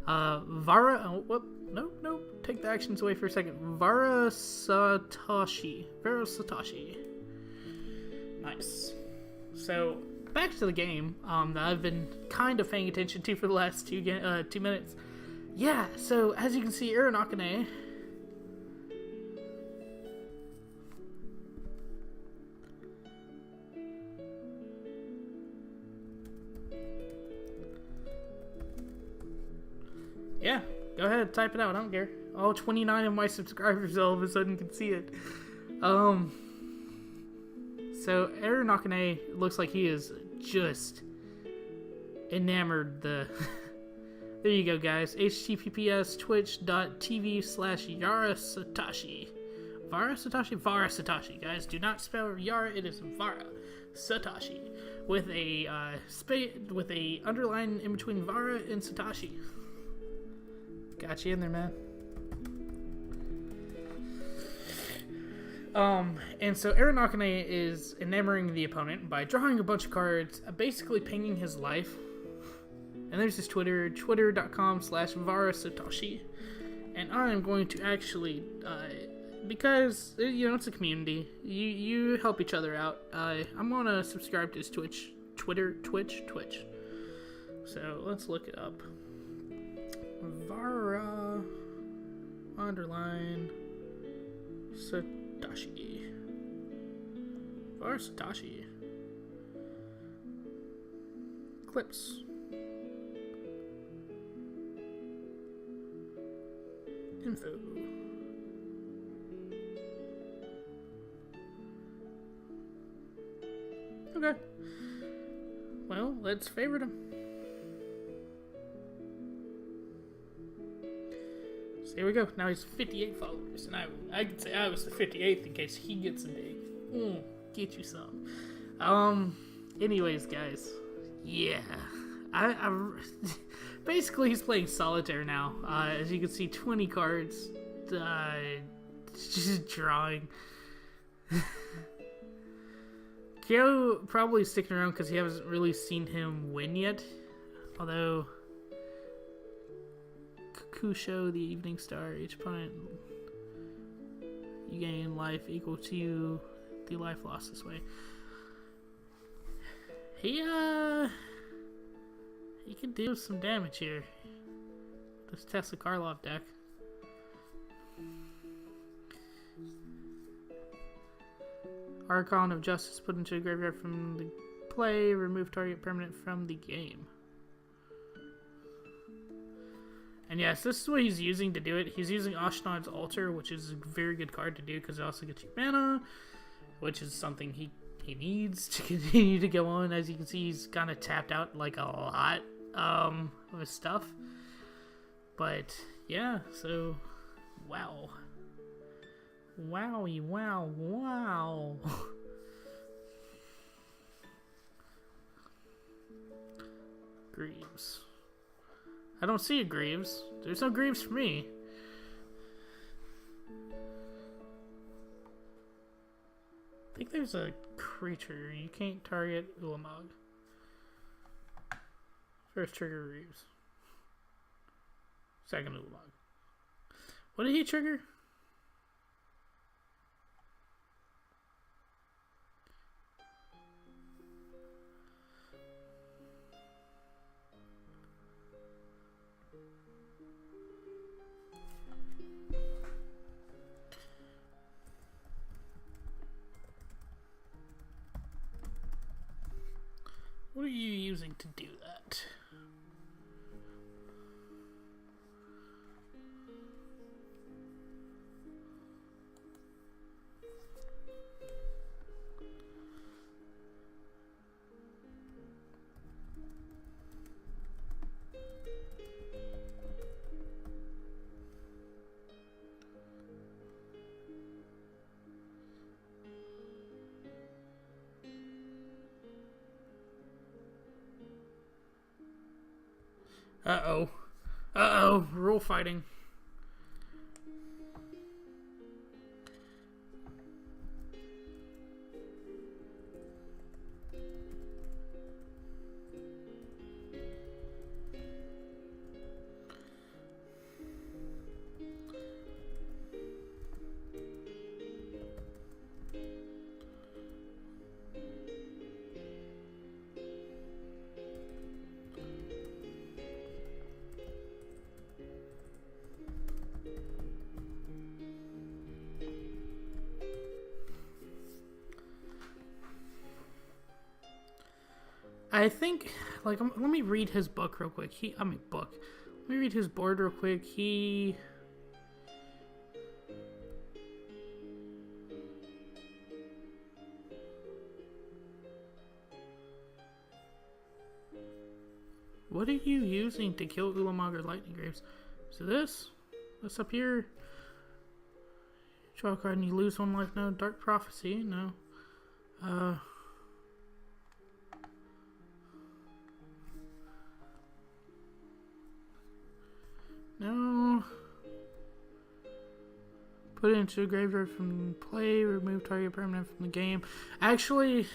No, take the actions away for a second. Varasatoshi. Nice. So, back to the game that I've been kind of paying attention to for the last 2 minutes. Yeah, so as you can see, Aranakane. Yeah, go ahead, type it out, I don't care. All 29 of my subscribers all of a sudden can see it. So Aranakane looks like he is just enamored the... There you go, guys. https twitch.tv/Yara-Satoshi. Vara-Satoshi, guys. Do not spell Yara, it is Vara Satoshi. With a with a underline in between Vara and Satoshi. Got you in there, man. And so Aranakane is enamoring the opponent by drawing a bunch of cards, basically pinging his life. And there's his Twitter, twitter.com/Vara-Satoshi. And I'm going to actually, because, you know, it's a community, you help each other out, I'm going to subscribe to his Twitch. So, let's look it up. Vara _ Satoshi. Vara Satoshi. Clips. Info. Okay. Well, let's favorite him. So here we go. Now he's 58 followers, and I could say I was the 58th in case he gets a dig. Get you some. Anyways, guys. Yeah. I basically he's playing solitaire now. As you can see, 20 cards. Just drawing. Kyo probably sticking around because he hasn't really seen him win yet. Although Kusho, the Evening Star, each opponent you gain life equal to the life lost this way. He can do some damage here. This Tesla Karlov deck. Archon of Justice put into a graveyard from the play. Remove target permanent from the game. And yes, this is what he's using to do it. He's using Ashnod's Altar, which is a very good card to do because it also gets you mana, which is something he needs to continue to go on. As you can see, he's kind of tapped out like a lot of his stuff. But yeah, so wow. Wowie, wow, wow. Greaves. I don't see a Greaves. There's no Greaves for me. I think there's a creature. You can't target Ulamog. First trigger Greaves. Second Ulamog. What did he trigger? What are you using to do that? Uh-oh. Uh-oh. Rule fighting. I think, like, let me read his book real quick. Let me read his board real quick. What are you using to kill Ulamog or Lightning Graves? So this up here. Draw a card and you lose 1 life. No. Dark Prophecy. No. No. Put it into a graveyard from play. Remove target permanent from the game. Actually,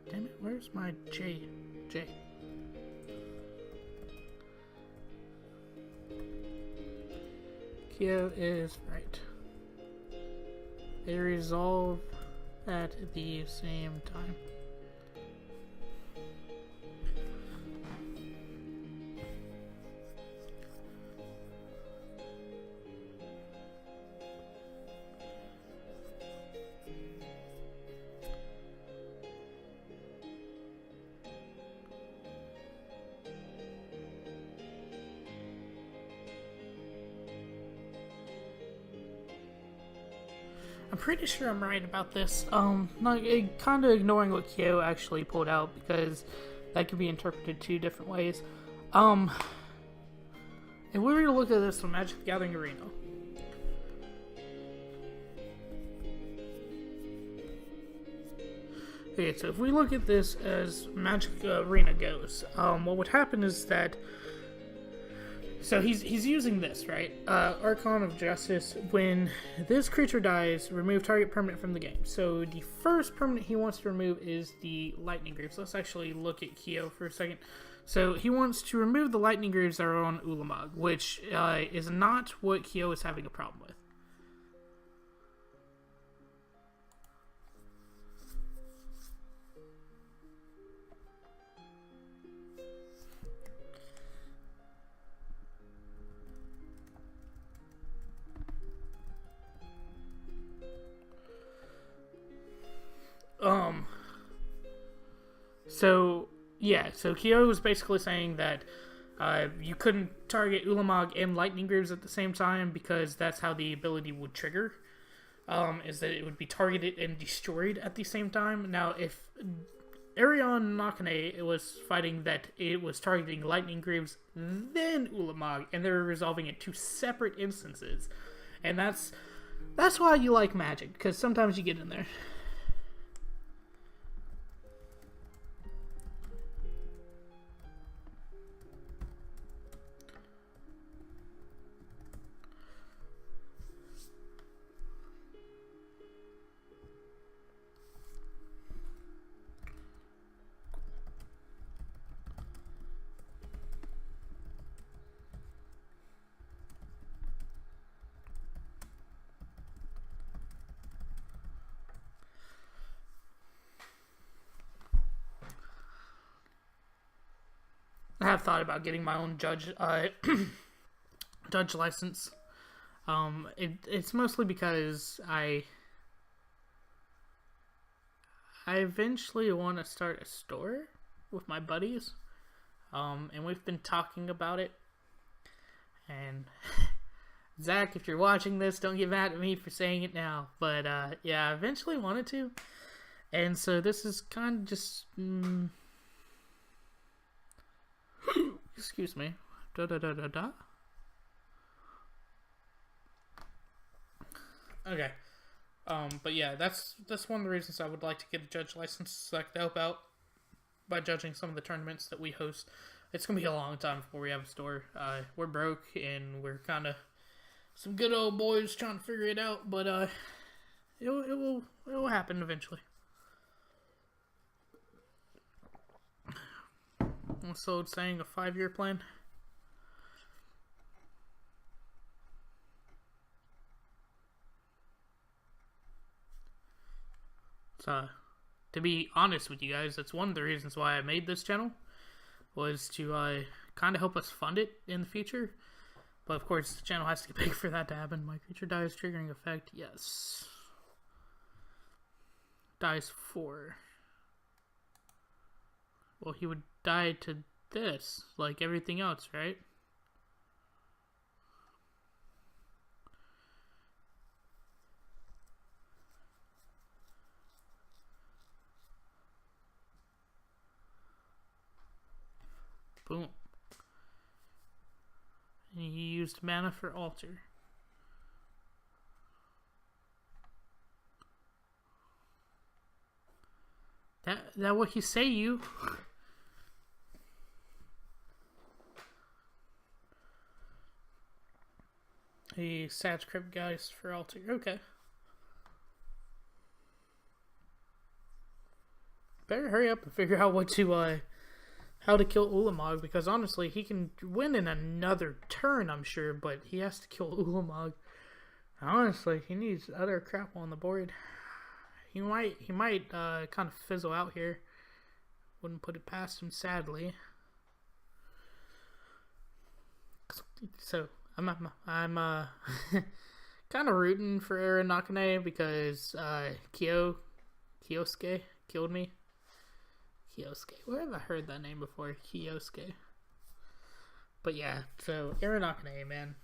damn it! Where's my J? Kyo is right. They resolve at the same time. I'm pretty sure I'm right about this. Not kind of ignoring what Kyo actually pulled out because that could be interpreted 2 different ways. If we were to look at this from Magic the Gathering Arena, okay, so if we look at this as Magic Arena goes, what would happen is that. So he's using this, right? Archon of Justice. When this creature dies, remove target permanent from the game. So the first permanent he wants to remove is the Lightning Greaves. Let's actually look at Kyo for a second. So he wants to remove the Lightning Greaves that are on Ulamog, which is not what Kyo is having a problem with. So Kyo was basically saying that you couldn't target Ulamog and Lightning Greaves at the same time because that's how the ability would trigger. Is that it would be targeted and destroyed at the same time. Now, if Erayo Nakane was fighting that it was targeting Lightning Greaves, then Ulamog, and they were resolving it to separate instances. And that's why you like Magic, because sometimes you get in there. I have thought about getting my own judge license. It's mostly because I eventually want to start a store with my buddies, and we've been talking about it. And Zach, if you're watching this, don't get mad at me for saying it now. But yeah, I eventually wanted to, and so this is kind of just. Excuse me. Okay. But yeah, that's one of the reasons I would like to get a judge license, so I can help out by judging some of the tournaments that we host. It's gonna be a long time before we have a store. We're broke and we're kind of some good old boys trying to figure it out, but it will happen eventually. So it's saying a 5-year plan. So, to be honest with you guys, that's one of the reasons why I made this channel, was to kind of help us fund it in the future. But of course, the channel has to get big for that to happen. My creature dies, triggering effect, yes. Dies 4. Well, he would die to this, like everything else, right? Boom. And he used mana for altar. That what he say, you? A Sag Crypt Geist for altar. Okay. Better hurry up and figure out what to how to kill Ulamog, because honestly he can win in another turn, I'm sure, but he has to kill Ulamog. Honestly, he needs other crap on the board. He might kind of fizzle out here. Wouldn't put it past him, sadly. So I'm kind of rooting for Aaron Nakane because Kyosuke killed me. Kyosuke, where have I heard that name before? Kyosuke. But yeah, so Aaron Nakane, man.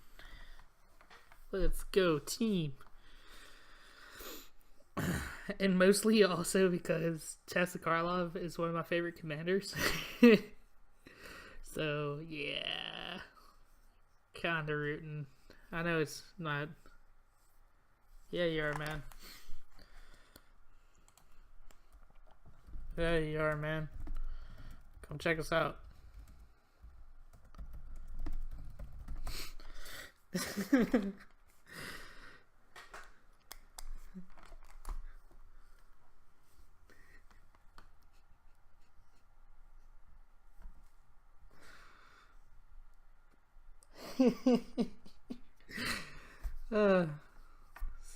Let's go, team. And mostly also because Tessa Karlov is one of my favorite commanders. So, yeah. Kinda rooting. I know it's not. Yeah, you are, man. Yeah, you are, man. Come check us out. This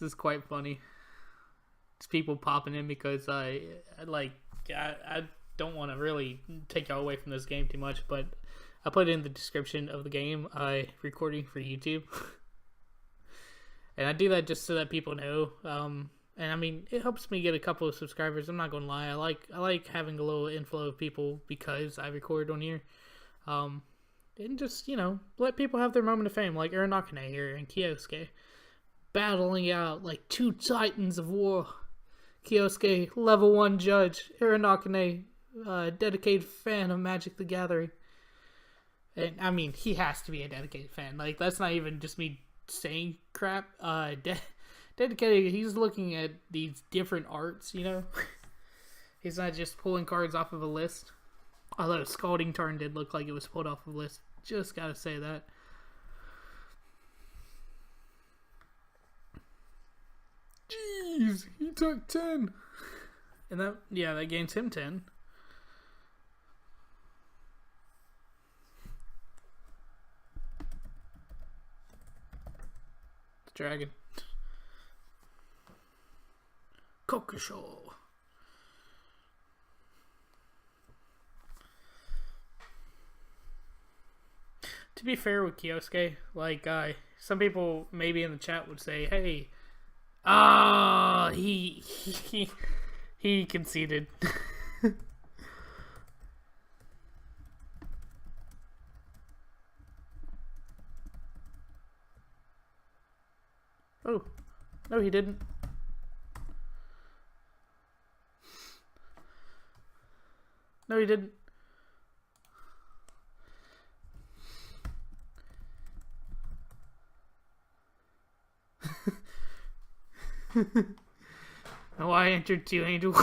is quite funny. It's people popping in because I don't want to really take y'all away from this game too much, but I put in the description of the game recording for YouTube. And I do that just so that people know. And I mean, it helps me get a couple of subscribers. I'm not gonna lie. I like having a little inflow of people because I record on here. And just, you know, let people have their moment of fame, like Uranakane here and Kyosuke. Battling out like two titans of war. Kyosuke, level 1 judge. Uranakane, dedicated fan of Magic the Gathering. And, I mean, he has to be a dedicated fan. Like, that's not even just me saying crap. Dedicated, he's looking at these different arts, you know? He's not just pulling cards off of a list. Although Scalding Tarn did look like it was pulled off of a list. Just gotta say that. Jeez, he took 10. And that gains him 10. The dragon. Kokusho. To be fair with Kyosuke, like, some people maybe in the chat would say, hey, he conceded. Oh, no he didn't. No he didn't. Oh, I entered 2 angels.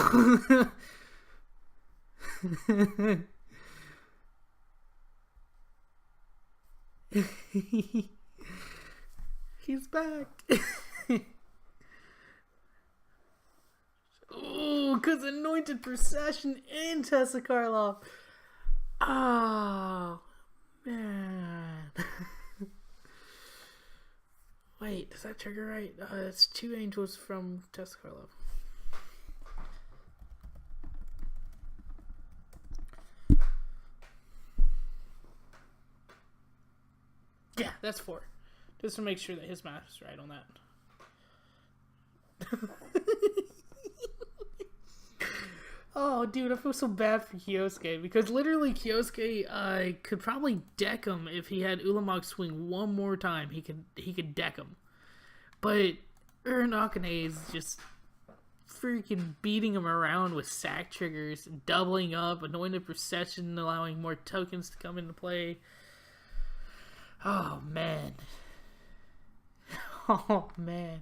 He's back. Oh, because Anointed Procession and Tessa Karloff. Oh, man. Wait, does that trigger right? It's 2 angels from Tessa Karloff. Yeah, that's 4. Just to make sure that his math is right on that. Oh, dude, I feel so bad for Kyosuke. Because literally Kyosuke could probably deck him if he had Ulamog swing one more time. He could deck him. But Uranakane is just freaking beating him around with sack triggers, doubling up, Anointed Procession, allowing more tokens to come into play. Oh, man. Oh, man.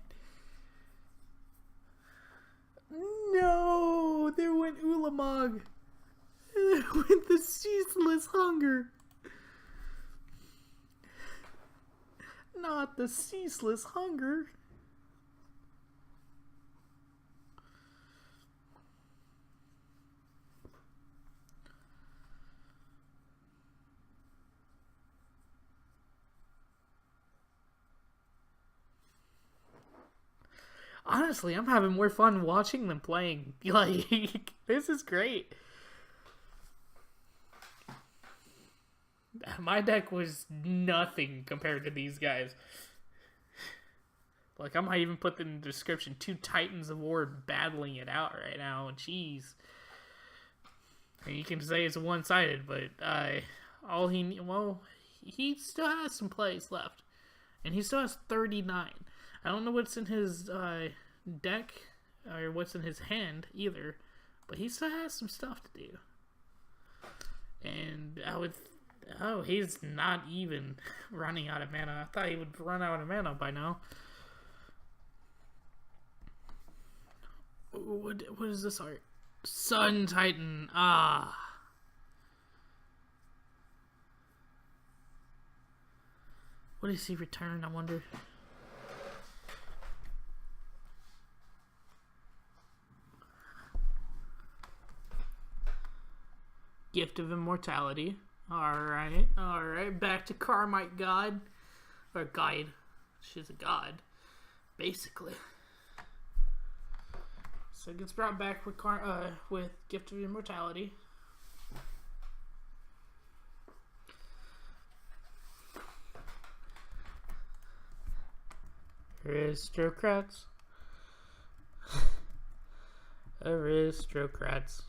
No! There went Ulamog. There went the Ceaseless Hunger. Not the Ceaseless Hunger. Honestly, I'm having more fun watching than playing. Like, this is great. My deck was nothing compared to these guys. Like, I might even put in the description 2 Titans of War battling it out right now. Jeez. And you can say it's one-sided, but he still has some plays left. And he still has 39. I don't know what's in his deck or what's in his hand either, but he still has some stuff to do. And he's not even running out of mana. I thought he would run out of mana by now. What is this art? Sun Titan. Ah. What does he return, I wonder? Gift of Immortality. Alright. Back to Karmite God. Or Guide. She's a god. Basically. So it gets brought back with Gift of Immortality. Aristocrats. Aristocrats.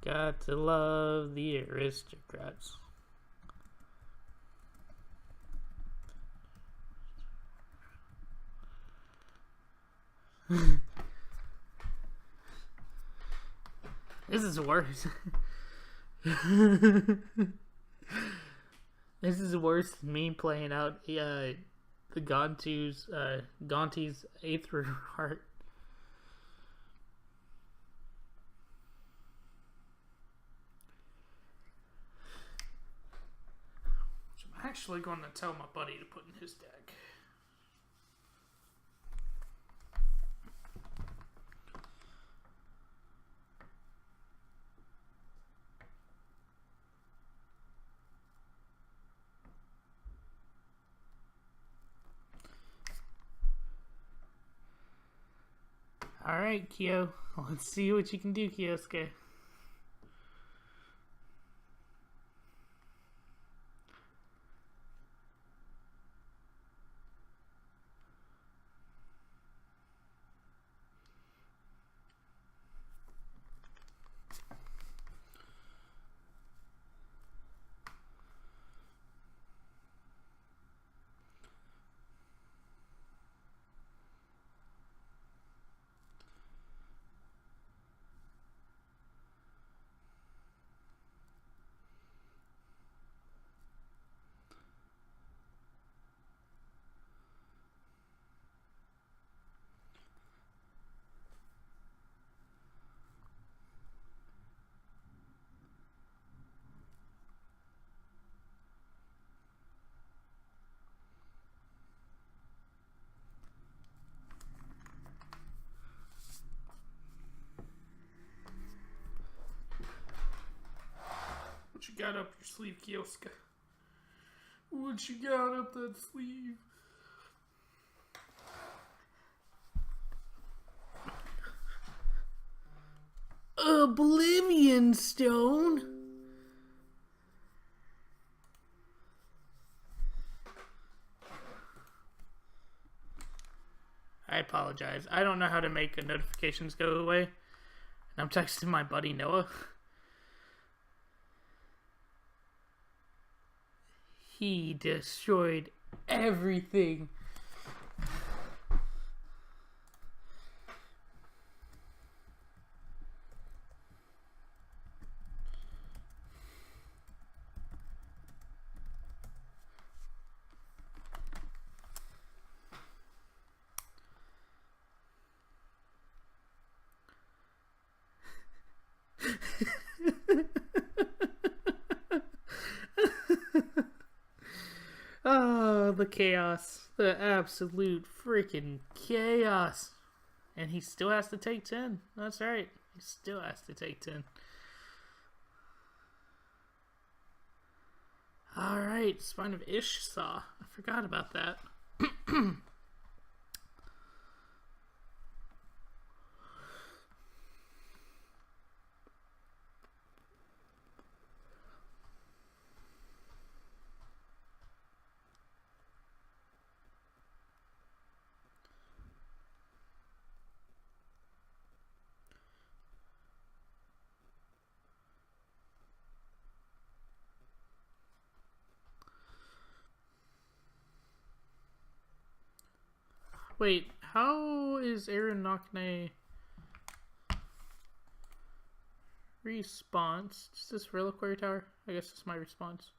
Got to love the aristocrats. This is worse. This is worse than me playing out the Gonti's Aether Heart. Which I'm actually going to tell my buddy to put in his deck. Alright, Kyo. Let's see what you can do, Kyosuke. What you got up your sleeve, Kyosuke? What you got up that sleeve? Oblivion Stone? I apologize. I don't know how to make the notifications go away. And I'm texting my buddy Noah. He destroyed everything. Oh, the chaos. The absolute freaking chaos. And he still has to take 10. That's right. He still has to take 10. Alright, Spine of Ishsaw. I forgot about that. Wait, how is Aaron Nakne response? Is this Reliquary Tower? I guess it's my response.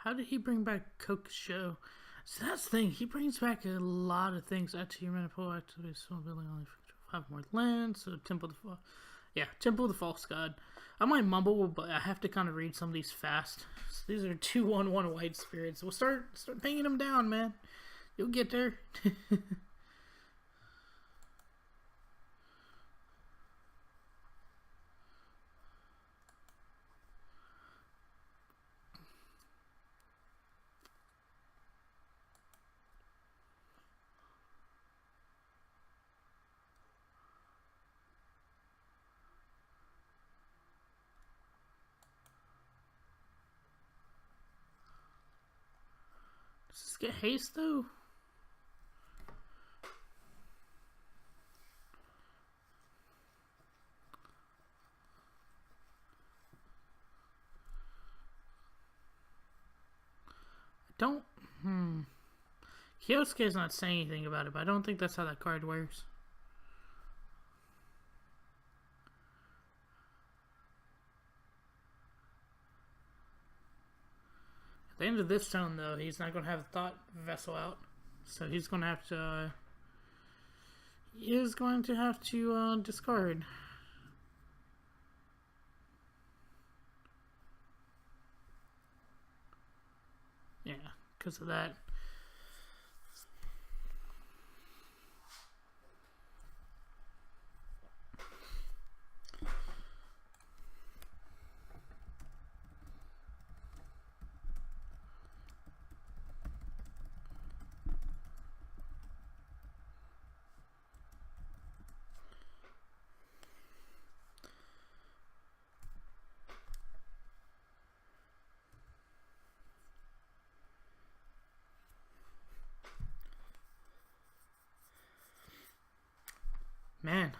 How did he bring back Coke Show? So that's the thing. He brings back a lot of things. Add to your mana pool. Activate small building. Only 5 more land. So Temple of the Temple of the False God. I might mumble, but I have to kind of read some of these fast. So these are 2/1/1 white spirits. We'll start pinging them down, man. You'll get there. Does this get haste though? Don't. Kyosuke's not saying anything about it, but I don't think that's how that card works. At the end of this turn, though, he's not going to have Thought Vessel out, so he's going to have to. He is going to have to discard. Yeah, because of that. Man.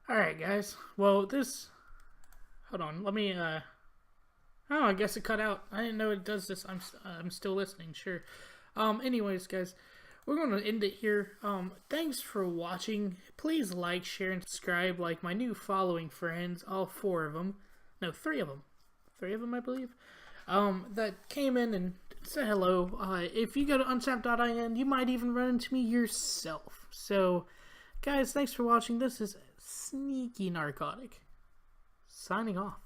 Alright, guys. Well, this... Hold on, let me, Oh, I guess it cut out. I didn't know it does this. I'm still listening, sure. Anyways, guys... We're going to end it here. Thanks for watching. Please like, share, and subscribe like my new following friends. All 4 of them. No, 3 of them. 3 of them, I believe. That came in and said hello. If you go to untap.in, you might even run into me yourself. So, guys, thanks for watching. This is Sneaky Narcotic. Signing off.